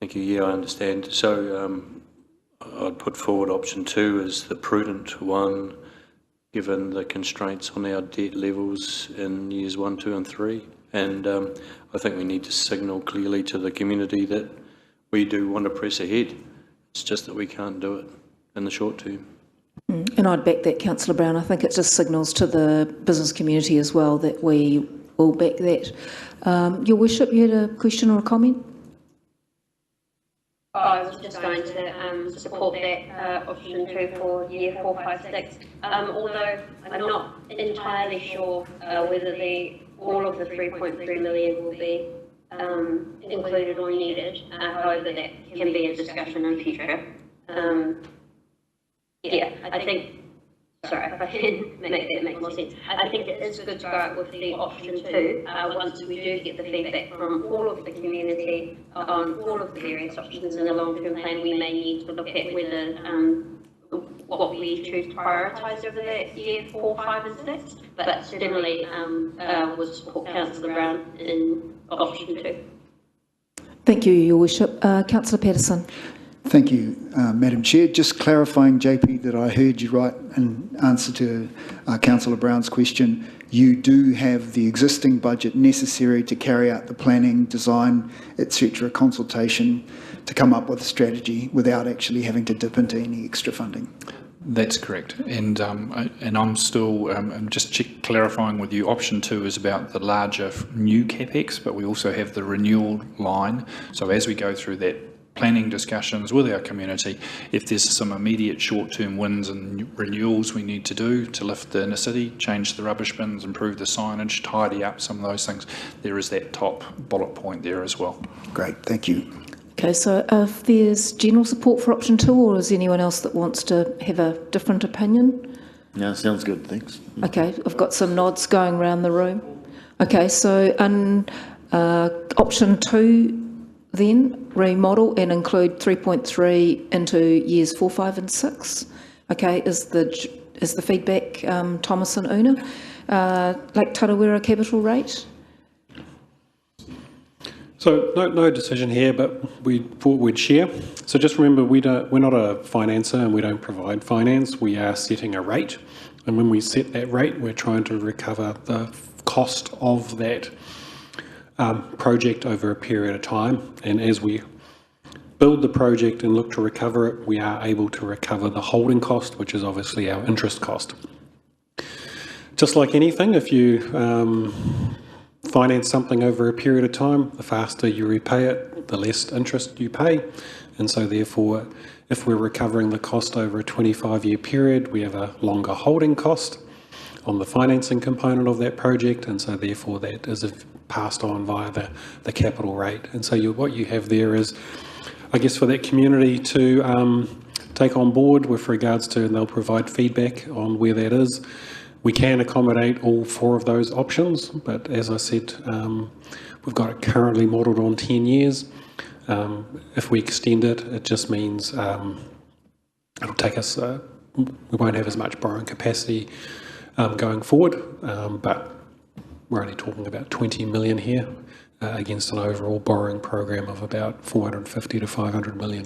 Speaker 8: Thank you. Yeah, I understand. So I'd put forward option 2 as the prudent one, given the constraints on our debt levels in years 1, 2 and 3. And I think we need to signal clearly to the community that we do want to press ahead. It's just that we can't do it in the short term.
Speaker 1: And I'd back that, Councillor Brown. I think it just signals to the business community as well that we will back that. Your Worship, you had a question or a comment?
Speaker 3: I was just going to support that option 2 for year 4, 5, 6. Although I'm not entirely sure whether all of the 3.3 million will be included or needed. However, that can be a discussion in future. Yeah, I think, sorry, if I can make that make more sense. I think it is good to go with the option 2 once we do get the feedback from all of the community on all of the various options in the long-term plan. We may need to look at whether what we choose to prioritise over that year 4, 5 and 6, but certainly would support Councillor Brown in option 2.
Speaker 1: Thank you, Your Worship. Councillor Patterson.
Speaker 2: Thank you, Madam Chair. Just clarifying, JP, that I heard you right in answer to Councillor Brown's question. You do have the existing budget necessary to carry out the planning, design, etc. consultation to come up with a strategy without actually having to dip into any extra funding.
Speaker 12: That's correct, and I'm still just clarifying with you. Option 2 is about the larger new capex, but we also have the renewal line. So as we go through that planning discussions with our community, if there's some immediate short-term wins and renewals we need to do to lift the inner city, change the rubbish bins, improve the signage, tidy up some of those things, there is that top bullet point there as well.
Speaker 2: Great, thank you.
Speaker 1: Okay, so if there's general support for option 2, or is anyone else that wants to have a different opinion?
Speaker 5: No, sounds good, thanks.
Speaker 1: Okay, I've got some nods going around the room. Okay, so option 2 then, remodel and include 3.3 into years 4, 5 and 6. Okay, is the feedback Thomas and Una? Lake Tarawera capital rate?
Speaker 4: So no decision here, but we thought we'd share. So just remember, we're not a financer and we don't provide finance. We are setting a rate, and when we set that rate, we're trying to recover the cost of that project over a period of time. And as we build the project and look to recover it, we are able to recover the holding cost, which is obviously our interest cost. just like anything, if you finance something over a period of time, the faster you repay it, the less interest you pay. And so therefore, if we're recovering the cost over a 25-year period, we have a longer holding cost on the financing component of that project, and so therefore that is passed on via the capital rate. And so what you have there is, I guess, for that community to take on board with regards to, and they'll provide feedback on where that is. We can accommodate all 4 of those options, but as I said, we've got it currently modelled on 10 years. If we extend it, it just means it'll take us, we won't have as much borrowing capacity going forward, but we're only talking about 20 million here against an overall borrowing program of about 450 to 500 million.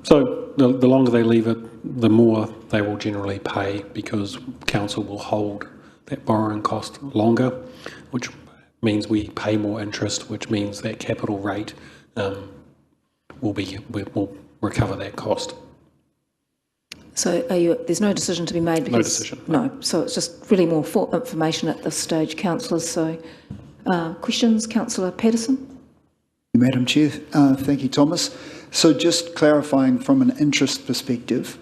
Speaker 4: So the longer they leave it, the more they will generally pay, because council will hold that borrowing cost longer, which means we pay more interest, which means that capital rate will recover that cost.
Speaker 1: So there's no decision to be made? Because,
Speaker 4: no decision.
Speaker 1: No, so it's just really more for information at this stage, councillors. So questions, Councillor Patterson?
Speaker 2: Madam Chair, thank you, Thomas. So just clarifying from an interest perspective,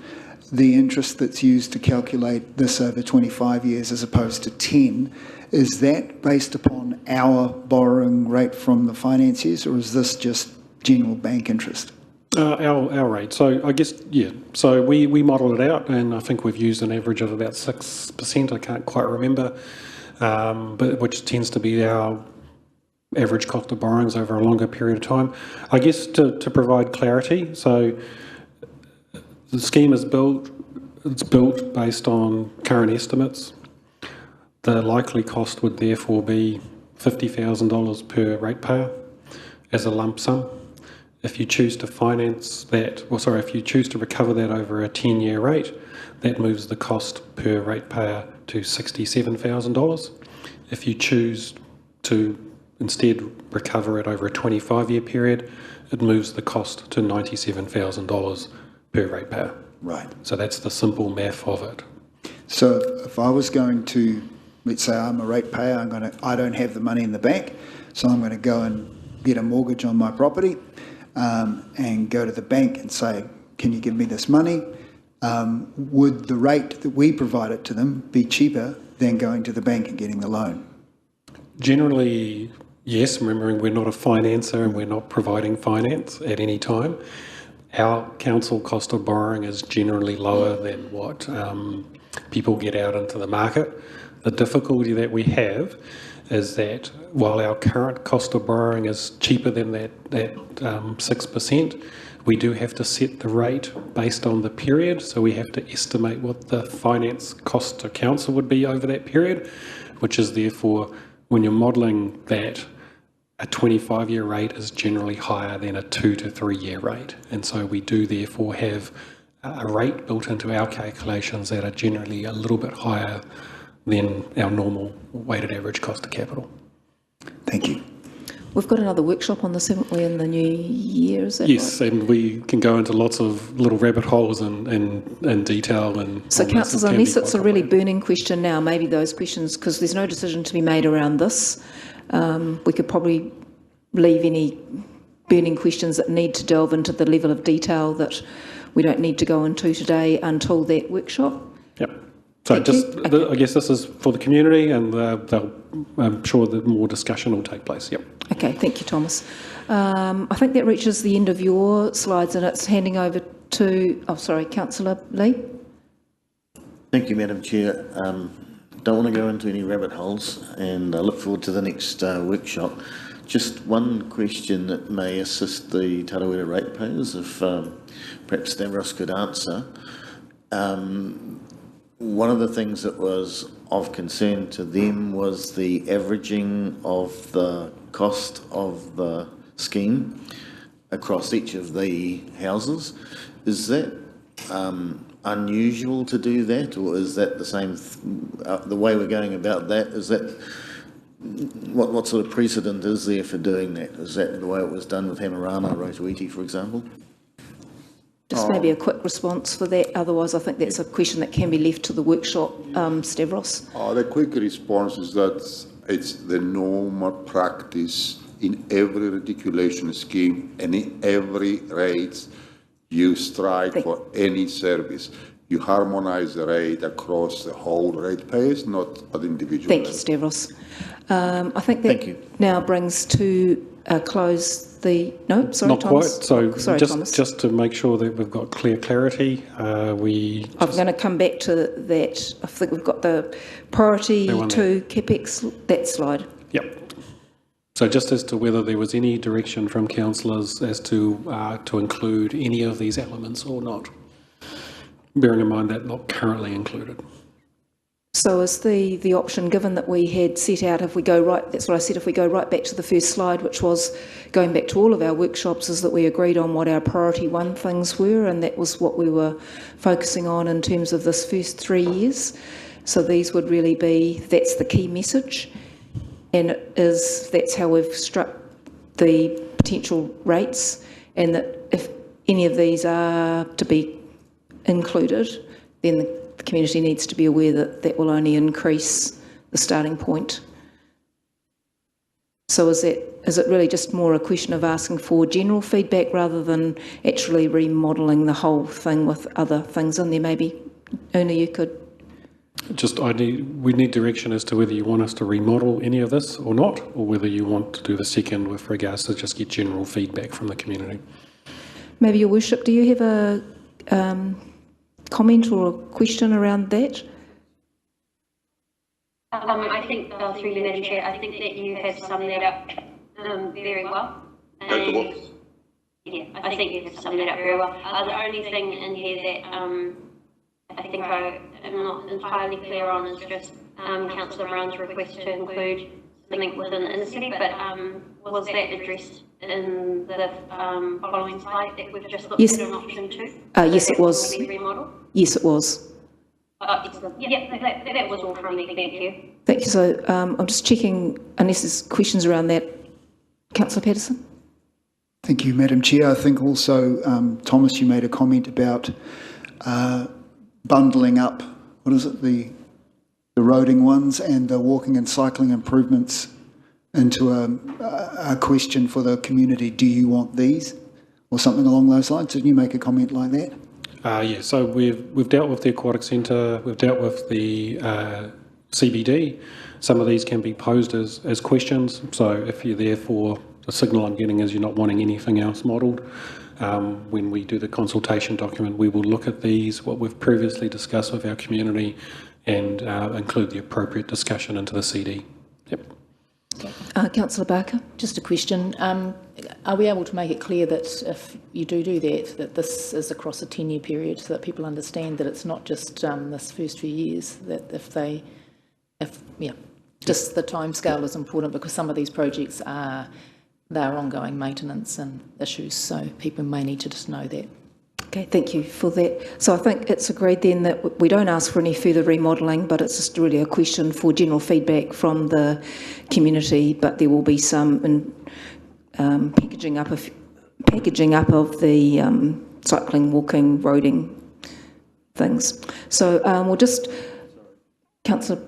Speaker 2: the interest that's used to calculate this over 25 years as opposed to 10, is that based upon our borrowing rate from the financiers, or is this just general bank interest?
Speaker 4: Our rate. So I guess, yeah. So we model it out, and I think we've used an average of about 6%. I can't quite remember, but which tends to be our average cost of borrowings over a longer period of time. I guess to provide clarity, so the scheme is built. It's built based on current estimates. The likely cost would therefore be $50,000 per ratepayer as a lump sum. If you choose to finance that, if you choose to recover that over a 10-year rate, that moves the cost per ratepayer to $67,000. If you choose to instead recover it over a 25-year period, it moves the cost to $97,000 per ratepayer.
Speaker 2: Right.
Speaker 4: So that's the simple math of it.
Speaker 2: So if I was going to, let's say I'm a ratepayer, I don't have the money in the bank, so I'm going to go and get a mortgage on my property, and go to the bank and say, can you give me this money? Would the rate that we provided to them be cheaper than going to the bank and getting the loan?
Speaker 4: Generally, yes, remembering we're not a financer and we're not providing finance at any time. Our council cost of borrowing is generally lower than what people get out into the market. The difficulty that we have is that while our current cost of borrowing is cheaper than that 6%, we do have to set the rate based on the period. So we have to estimate what the finance cost to council would be over that period, which is therefore, when you're modelling that, a 25-year rate is generally higher than a 2 to 3 year rate. And so we do therefore have a rate built into our calculations that are generally a little bit higher than our normal weighted average cost of capital.
Speaker 2: Thank you.
Speaker 1: We've got another workshop on this, haven't we, in the new year, is that
Speaker 4: yes,
Speaker 1: right?
Speaker 4: And we can go into lots of little rabbit holes and detail. And
Speaker 1: so, councillors, unless it's a really burning question now, maybe those questions, because there's no decision to be made around this, we could probably leave any burning questions that need to delve into the level of detail that we don't need to go into today until that workshop.
Speaker 4: Yep. So I guess this is for the community, and I'm sure that more discussion will take place. Yep.
Speaker 1: Okay, thank you, Thomas. I think that reaches the end of your slides, and it's handing over to, Councillor Lee.
Speaker 5: Thank you, Madam Chair. Don't want to go into any rabbit holes, and I look forward to the next workshop. Just one question that may assist the Tarawera ratepayers, if perhaps Stavros could answer. One of the things that was of concern to them was the averaging of the cost of the scheme across each of the houses. Is that unusual to do that, or is that the same, the way we're going about that? Is that, what sort of precedent is there for doing that? Is that the way it was done with Hamarama, Rotorua, for example?
Speaker 1: Just maybe a quick response for that. Otherwise, I think that's a question that can be left to the workshop, Stavros.
Speaker 13: The quick response is that it's the normal practice in every reticulation scheme and in every rate you strike for any service. You harmonise the rate across the whole rate payers, not at individual
Speaker 1: Thank
Speaker 13: level.
Speaker 1: you, Stavros. I think that now brings to a close the... No, sorry,
Speaker 4: Not
Speaker 1: Thomas.
Speaker 4: quite. So
Speaker 1: Sorry, Thomas.
Speaker 4: just to make sure that we've got clear clarity,
Speaker 1: I'm going to come back to that. I think we've got the priority to CapEx, that slide.
Speaker 4: Yep. So just as to whether there was any direction from councillors as to include any of these elements or not, bearing in mind that not currently included.
Speaker 1: So is the option, given that we had set out, if we go right, that's what I said, if we go right back to the first slide, which was going back to all of our workshops, is that we agreed on what our priority one things were, and that was what we were focusing on in terms of this first 3 years. So these would really be, that's the key message, and that's how we've struck the potential rates, and that if any of these are to be included, then the community needs to be aware that that will only increase the starting point. So is it really just more a question of asking for general feedback rather than actually remodelling the whole thing with other things in there? Maybe, Una, you could...
Speaker 4: We need direction as to whether you want us to remodel any of this or not, or whether you want to do the second with regards to just get general feedback from the community. Maybe, Your Worship, do you have a comment or a question around that?
Speaker 3: I think, through you, Madam Chair, I think that you have summed that up very well. And, yeah, I think you have summed that up very well. The only thing in here that I think I am not entirely clear on is just Councillor Brown's request to include something within the inner city, but was that addressed in the following slide that we've just looked at on option 2?
Speaker 1: Yes, it was.
Speaker 3: Remodel?
Speaker 1: Yes, it was.
Speaker 3: Yeah, that was all from me. Thank you.
Speaker 1: Thank you. So I'm just checking, unless there's questions around that. Councillor Patterson?
Speaker 2: Thank you, Madam Chair. I think also, Thomas, you made a comment about bundling up, what is it, the roading ones and the walking and cycling improvements into a question for the community. Do you want these? Or something along those lines. Didn't you make a comment like that?
Speaker 4: Yeah, so we've dealt with the aquatic centre, we've dealt with the CBD. Some of these can be posed as questions. So if you're therefore, the signal I'm getting is you're not wanting anything else modelled. When we do the consultation document, we will look at these, what we've previously discussed with our community, and include the appropriate discussion into the CD. Yep.
Speaker 1: Councillor Barker?
Speaker 7: Just a question. Are we able to make it clear that if you do that, that this is across a 10-year period, so that people understand that it's not just this first few years, that just the timescale is important, because some of these projects they're ongoing maintenance and issues, so people may need to just know that.
Speaker 1: Okay, thank you for that. So I think it's agreed then that we don't ask for any further remodelling, but it's just really a question for general feedback from the community, but there will be some packaging up of the cycling, walking, roading things. So we'll just... Councillor...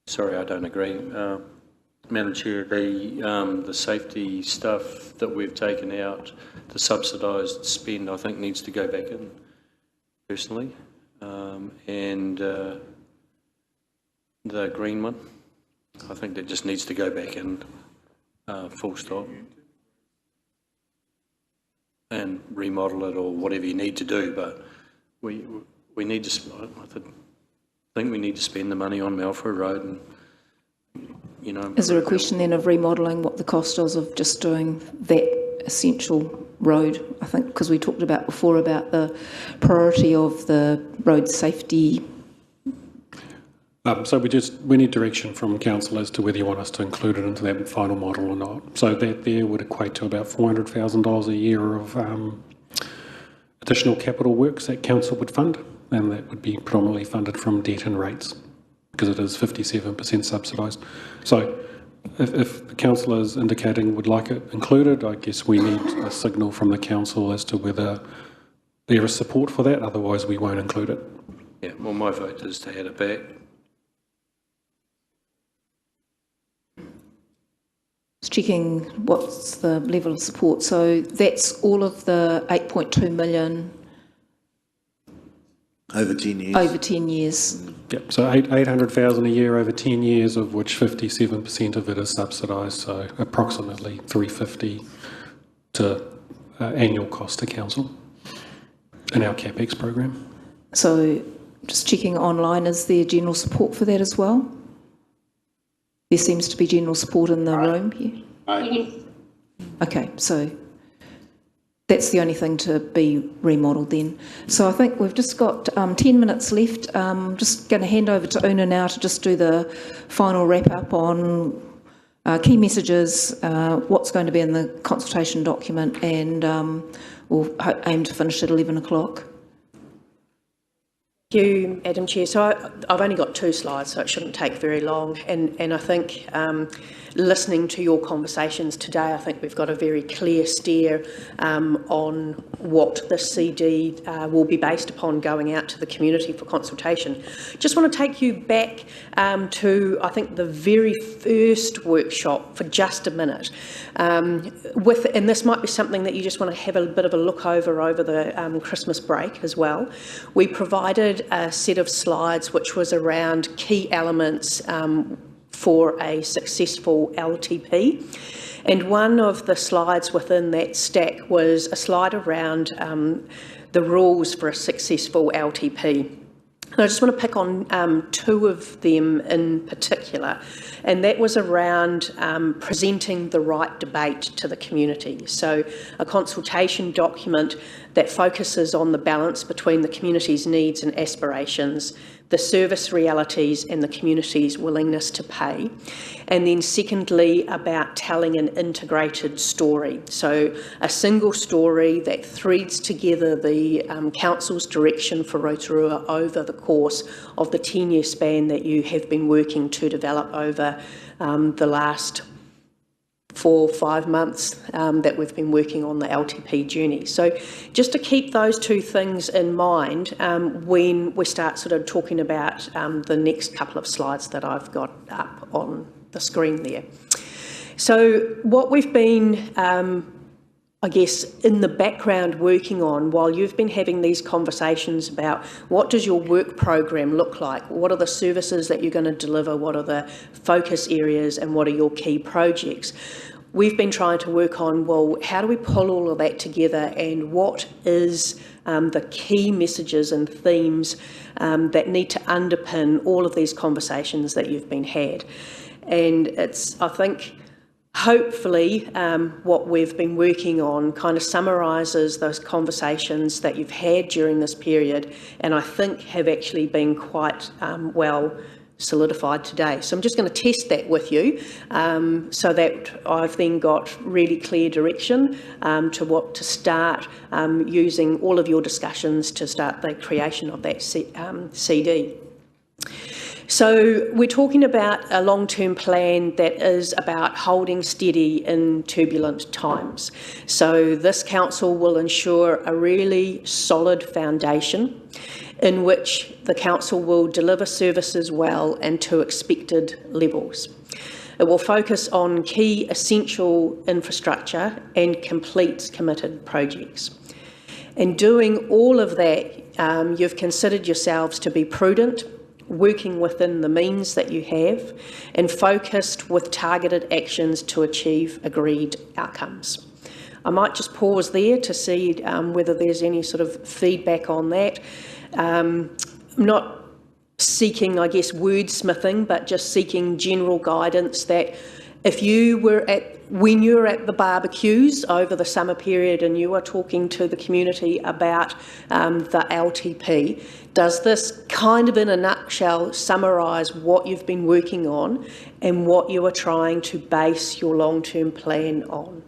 Speaker 8: Sorry, I don't agree. Madam Chair, the safety stuff that we've taken out, the subsidised spend, I think needs to go back in, personally. And the green one, I think that just needs to go back in, full stop. And remodel it or whatever you need to do, but we need to, I think we need to spend the money on Malford Road and, you know...
Speaker 1: Is there a question then of remodelling, what the cost is of just doing that essential road? I think because we talked about before about the priority of the road safety.
Speaker 4: So we need direction from council as to whether you want us to include it into that final model or not. So that there would equate to about $400,000 a year of additional capital works that council would fund, and that would be predominantly funded from debt and rates, because it is 57% subsidised. So If the councillor is indicating would like it included, I guess we need a signal from the council as to whether there is support for that, otherwise we won't include it.
Speaker 8: Yeah, well, my vote is to add it back.
Speaker 1: Just checking what's the level of support. So that's all of the 8.2 million
Speaker 5: Over 10 years.
Speaker 1: over 10 years.
Speaker 4: Yep, so 800,000 a year over 10 years, of which 57% of it is subsidised, so approximately 350 to annual cost to council in our CapEx program.
Speaker 1: So just checking online, is there general support for that as well? There seems to be general support in the room here.
Speaker 3: Yes.
Speaker 1: Okay, so that's the only thing to be remodelled then. So I think we've just got 10 minutes left. Just going to hand over to Una now to just do the final wrap up on key messages, what's going to be in the consultation document, and we'll aim to finish at 11 o'clock.
Speaker 9: Thank you, Madam Chair. So I've only got 2 slides, so it shouldn't take very long. And I think listening to your conversations today, I think we've got a very clear steer on what the CD will be based upon going out to the community for consultation. Just want to take you back to, I think, the very first workshop for just a minute. And this might be something that you just want to have a bit of a look over the Christmas break as well. We provided a set of slides which was around key elements for a successful LTP. And one of the slides within that stack was a slide around the rules for a successful LTP. And I just want to pick on 2 of them in particular, and that was around presenting the right debate to the community. So a consultation document that focuses on the balance between the community's needs and aspirations, the service realities and the community's willingness to pay. And then secondly, about telling an integrated story. So a single story that threads together the council's direction for Rotorua over the course of the 10-year span that you have been working to develop over the last 4 or 5 months that we've been working on the LTP journey. So just to keep those 2 things in mind when we start sort of talking about the next couple of slides that I've got up on the screen there. So what we've been, I guess, in the background working on while you've been having these conversations about what does your work program look like, what are the services that you're going to deliver, what are the focus areas and what are your key projects. We've been trying to work on, well, how do we pull all of that together and what is the key messages and themes that need to underpin all of these conversations that you've been had. And it's, I think, hopefully what we've been working on kind of summarises those conversations that you've had during this period, and I think have actually been quite well solidified today. So I'm just going to test that with you so that I've then got really clear direction to what to start using all of your discussions to start the creation of that CD. So we're talking about a long-term plan that is about holding steady in turbulent times. So this council will ensure a really solid foundation in which the council will deliver services well and to expected levels. It will focus on key essential infrastructure and complete committed projects. In doing all of that, you've considered yourselves to be prudent, working within the means that you have, and focused with targeted actions to achieve agreed outcomes. I might just pause there to see whether there's any sort of feedback on that. I'm not seeking, I guess, wordsmithing, but just seeking general guidance that if you were when you were at the barbecues over the summer period and you are talking to the community about the LTP, does this kind of in a nutshell summarise what you've been working on and what you are trying to base your long-term plan on?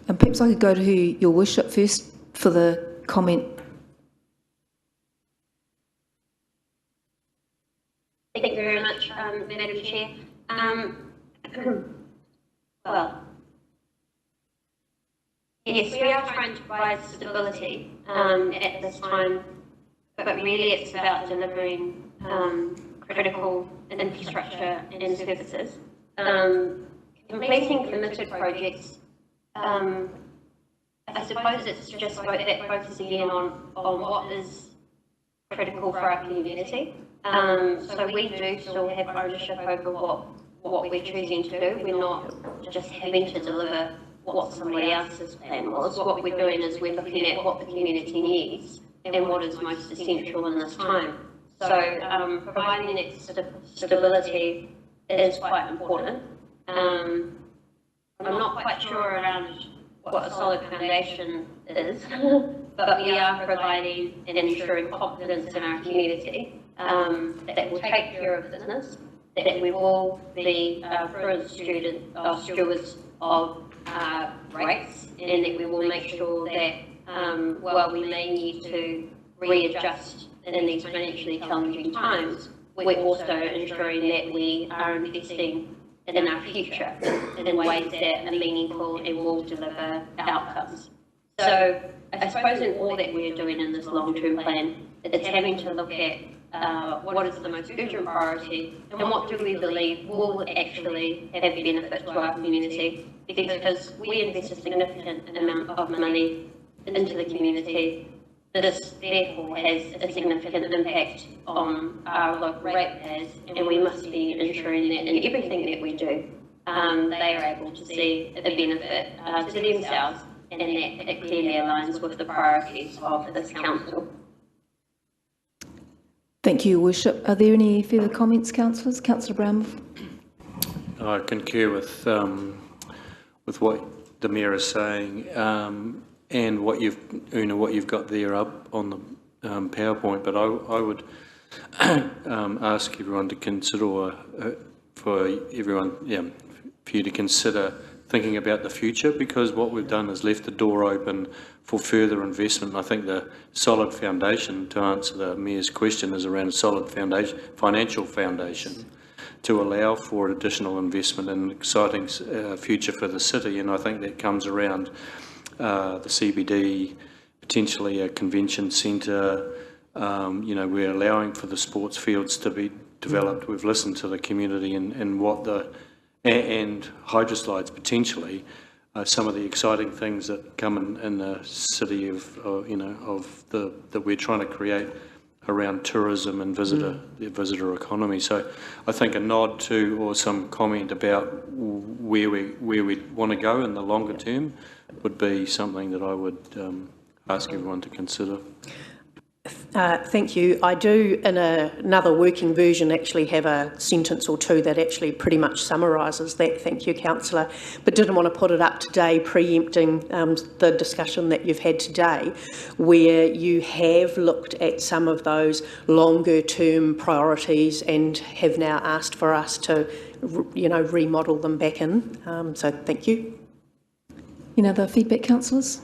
Speaker 1: And perhaps I could go to your worship first for the comment.
Speaker 3: Thank you very much, Madam Chair. well, yes, we are trying to provide stability at this time, but really it's about delivering critical infrastructure and services. Completing committed projects, I suppose it's just that focus again on what is critical for our community. So we do still have ownership over what we're choosing to do. We're not just having to deliver what somebody else's plan was. What we're doing is we're looking at what the community needs and what is most essential in this time. So providing that stability is quite important. I'm not quite sure around what a solid foundation is, but we are providing and ensuring confidence in our community that we'll take care of business, that we will be stewards of rates, and that we will make sure that while we may need to readjust in these financially challenging times, we're also ensuring that we are investing in our future in ways that are meaningful and will deliver outcomes. So I suppose in all that we're doing in this long-term plan, it's having to look at what is the most urgent priority and what do we believe will actually have benefit to our community, because we invest a significant amount of money into the community. This therefore has a significant impact on our local ratepayers, and we must be ensuring that in everything that we do, they are able to see a benefit to themselves, and that it clearly aligns with the priorities of this council.
Speaker 1: Thank you, Your Worship. Are there any further comments, councillors? Councillor Brown.
Speaker 8: I concur with what the Mayor is saying. And what you've got there up on the PowerPoint, but I would ask everyone to consider, for you to consider thinking about the future, because what we've done is left the door open for further investment. I think the solid foundation, to answer the Mayor's question, is around a solid foundation, financial foundation, to allow for additional investment and an exciting future for the city, and I think that comes around the CBD, potentially a convention centre. We're allowing for the sports fields to be developed. We've listened to the community and what and hydroslides potentially. Some of the exciting things that come in the city that we're trying to create around tourism and the visitor economy. So I think a nod to, or some comment about where we want to go in the longer term would be something that I would ask everyone to consider.
Speaker 9: Thank you. I do, in another working version, actually have a sentence or two that actually pretty much summarises that. Thank you, Councillor. But didn't want to put it up today, preempting the discussion that you've had today, where you have looked at some of those longer term priorities and have now asked for us to, remodel them back in. So thank you.
Speaker 1: Any other feedback, councillors?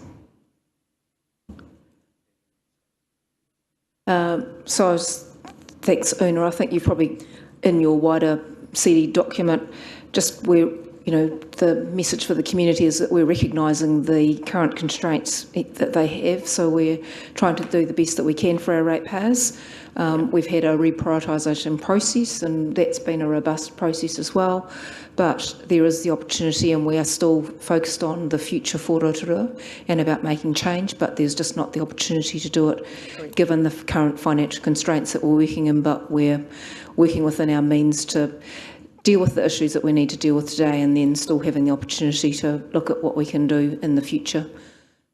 Speaker 1: Thanks, Una. I think you've probably, in your wider CD document, just where, the message for the community is that we're recognising the current constraints that they have, so we're trying to do the best that we can for our ratepayers. We've had a reprioritisation process, and that's been a robust process as well, but there is the opportunity, and we are still focused on the future for Rotorua and about making change, but there's just not the opportunity to do it given the current financial constraints that we're working in, but we're working within our means to deal with the issues that we need to deal with today, and then still having the opportunity to look at what we can do in the future.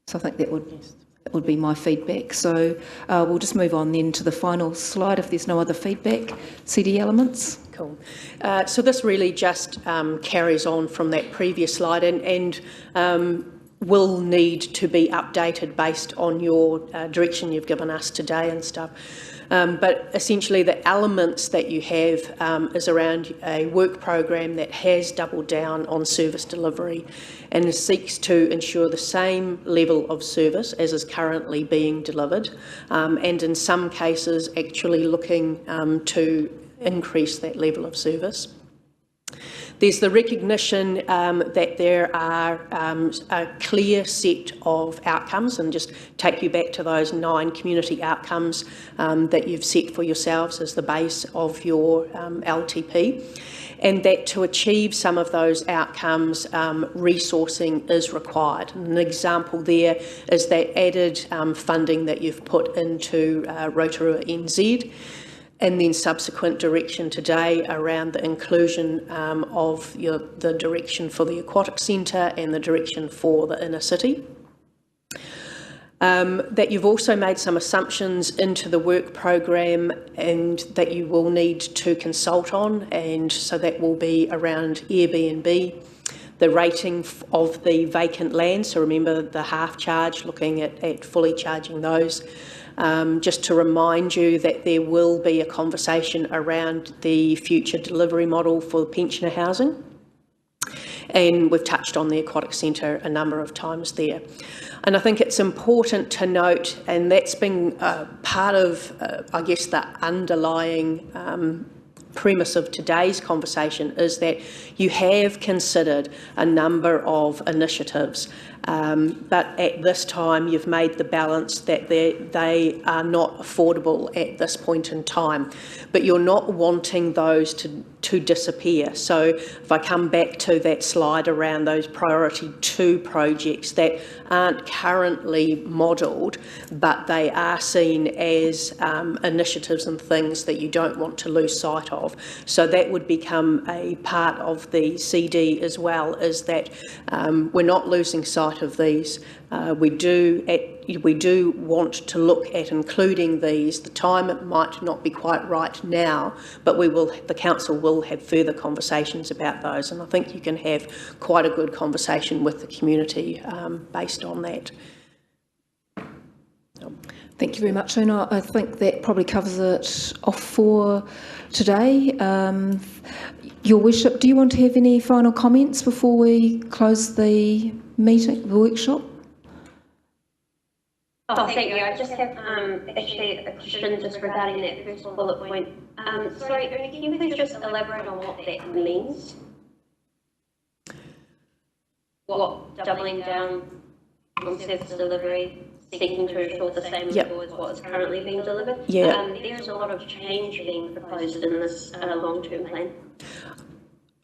Speaker 1: So I think that would be my feedback. So we'll just move on then to the final slide if there's no other feedback. CD elements.
Speaker 9: Cool. So this really just carries on from that previous slide and will need to be updated based on your direction you've given us today and stuff. But essentially the elements that you have is around a work program that has doubled down on service delivery and seeks to ensure the same level of service as is currently being delivered, and in some cases actually looking to increase that level of service. There's the recognition that there are a clear set of outcomes, and just take you back to those 9 community outcomes that you've set for yourselves as the base of your LTP, and that to achieve some of those outcomes, resourcing is required. And an example there is that added funding that you've put into Rotorua NZ, and then subsequent direction today around the inclusion of the direction for the aquatic centre and the direction for the inner city. That you've also made some assumptions into the work programme and that you will need to consult on, and so that will be around Airbnb, the rating of the vacant land, so remember the half charge, looking at fully charging those. Just to remind you that there will be a conversation around the future delivery model for pensioner housing, and we've touched on the aquatic centre a number of times there. And I think it's important to note, and that's been part of, I guess, the underlying premise of today's conversation, is that you have considered a number of initiatives, but at this time you've made the balance that they are not affordable at this point in time, but you're not wanting those to disappear. So if I come back to that slide around those priority 2 projects that aren't currently modelled, but they are seen as initiatives and things that you don't want to lose sight of. So that would become a part of the CD as well, is that we're not losing sight of these. We do want to look at including these. The time might not be quite right now, but the council will have further conversations about those, and I think you can have quite a good conversation with the community based on that.
Speaker 1: Thank you very much, Una. I think that probably covers it off for today. Your Worship, do you want to have any final comments before we close the meeting, the workshop?
Speaker 3: Oh, thank you. I just have actually a question just regarding that first bullet point. Sorry, can you please just elaborate on what that means? What doubling down on service delivery, seeking to ensure the same level as what is currently being delivered?
Speaker 9: Yeah.
Speaker 3: There's a lot of change being proposed in this long-term plan.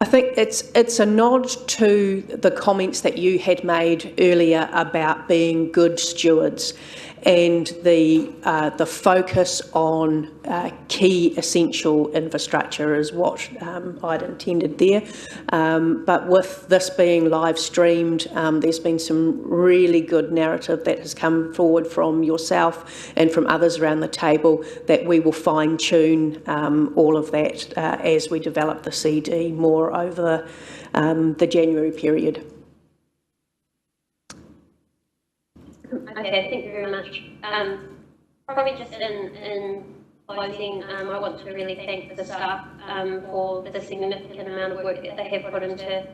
Speaker 9: I think it's a nod to the comments that you had made earlier about being good stewards, and the focus on key essential infrastructure is what I'd intended there. But with this being live streamed, there's been some really good narrative that has come forward from yourself and from others around the table, that we will fine tune all of that as we develop the CD more over the January period.
Speaker 3: Okay, thank you very much. Probably just in closing, I want to really thank the staff for the significant amount of work that they have put into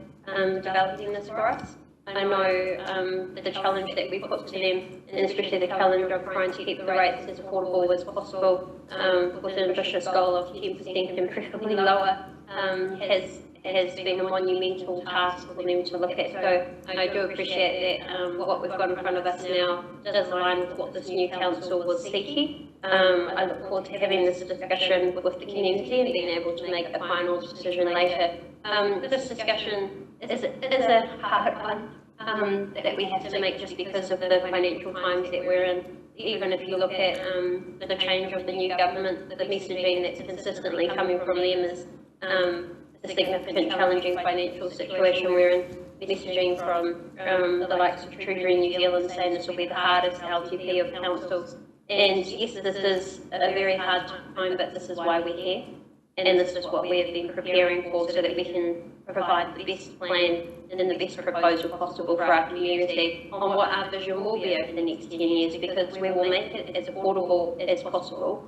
Speaker 3: developing this for us. I know the challenge that we put to them, and especially the challenge of trying to keep the rates as affordable as possible, with an ambitious goal of 10% and preferably lower, has been a monumental task for them to look at. So I do appreciate that what we've got in front of us now does align with what this new council was seeking. I look forward to having this discussion with the community and being able to make a final decision later. This discussion is a hard one that we have to make just because of the financial times that we're in. Even if you look at the change of the new government, the messaging that's consistently coming from them is a significant challenging financial situation we're in. Messaging from the likes of Treasury New Zealand saying this will be the hardest LTP of councils. And yes, this is a very hard time, but this is why we're here. And this is what we have been preparing for, so that we can provide the best plan and the best proposal possible for our community on what our vision will be over the next 10 years, because we will make it as affordable as possible.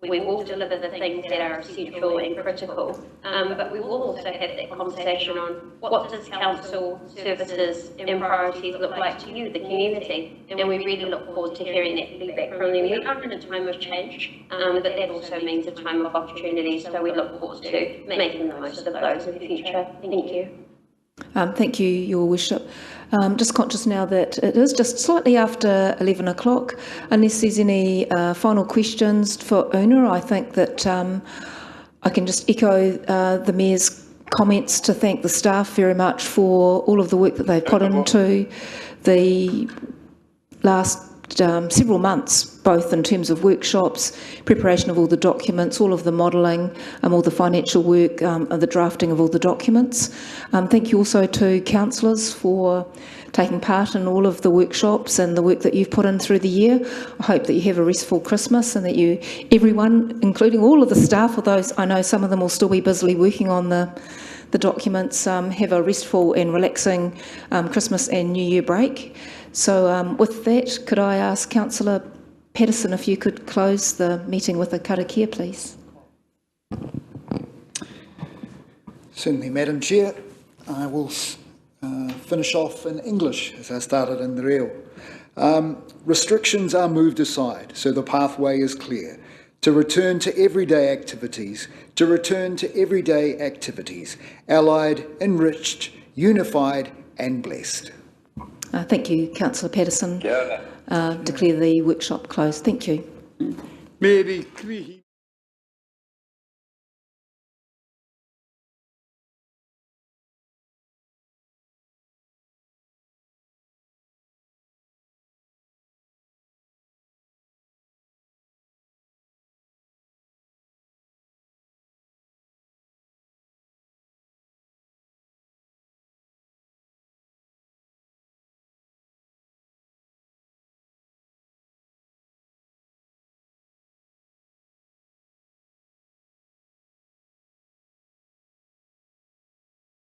Speaker 3: We will deliver the things that are essential and critical, but we will also have that conversation on what does council services and priorities look like to you, the community, and we really look forward to hearing that feedback from them. We are in a time of change, but that also means a time of opportunity, so we look forward to making the most of those in the future. Thank you.
Speaker 1: Thank you, Your Worship. Just conscious now that it is just slightly after 11 o'clock. Unless there's any final questions for Una, I think that I can just echo the Mayor's comments to thank the staff very much for all of the work that they've put into the last several months, both in terms of workshops, preparation of all the documents, all of the modelling, all the financial work, and the drafting of all the documents. Thank you also to councillors for taking part in all of the workshops and the work that you've put in through the year. I hope that you have a restful Christmas and that everyone, including all of the staff, although I know some of them will still be busily working on the documents, have a restful and relaxing Christmas and New Year break. So with that, could I ask Councillor Patterson if you could close the meeting with a karakia, please?
Speaker 2: Certainly, Madam Chair. I will finish off in English as I started in the reo. Restrictions are moved aside, so the pathway is clear. To return to everyday activities, allied, enriched, unified and blessed.
Speaker 1: Thank you, Councillor Patterson. Declare the workshop closed. Thank you.
Speaker 6: Merry Christmas.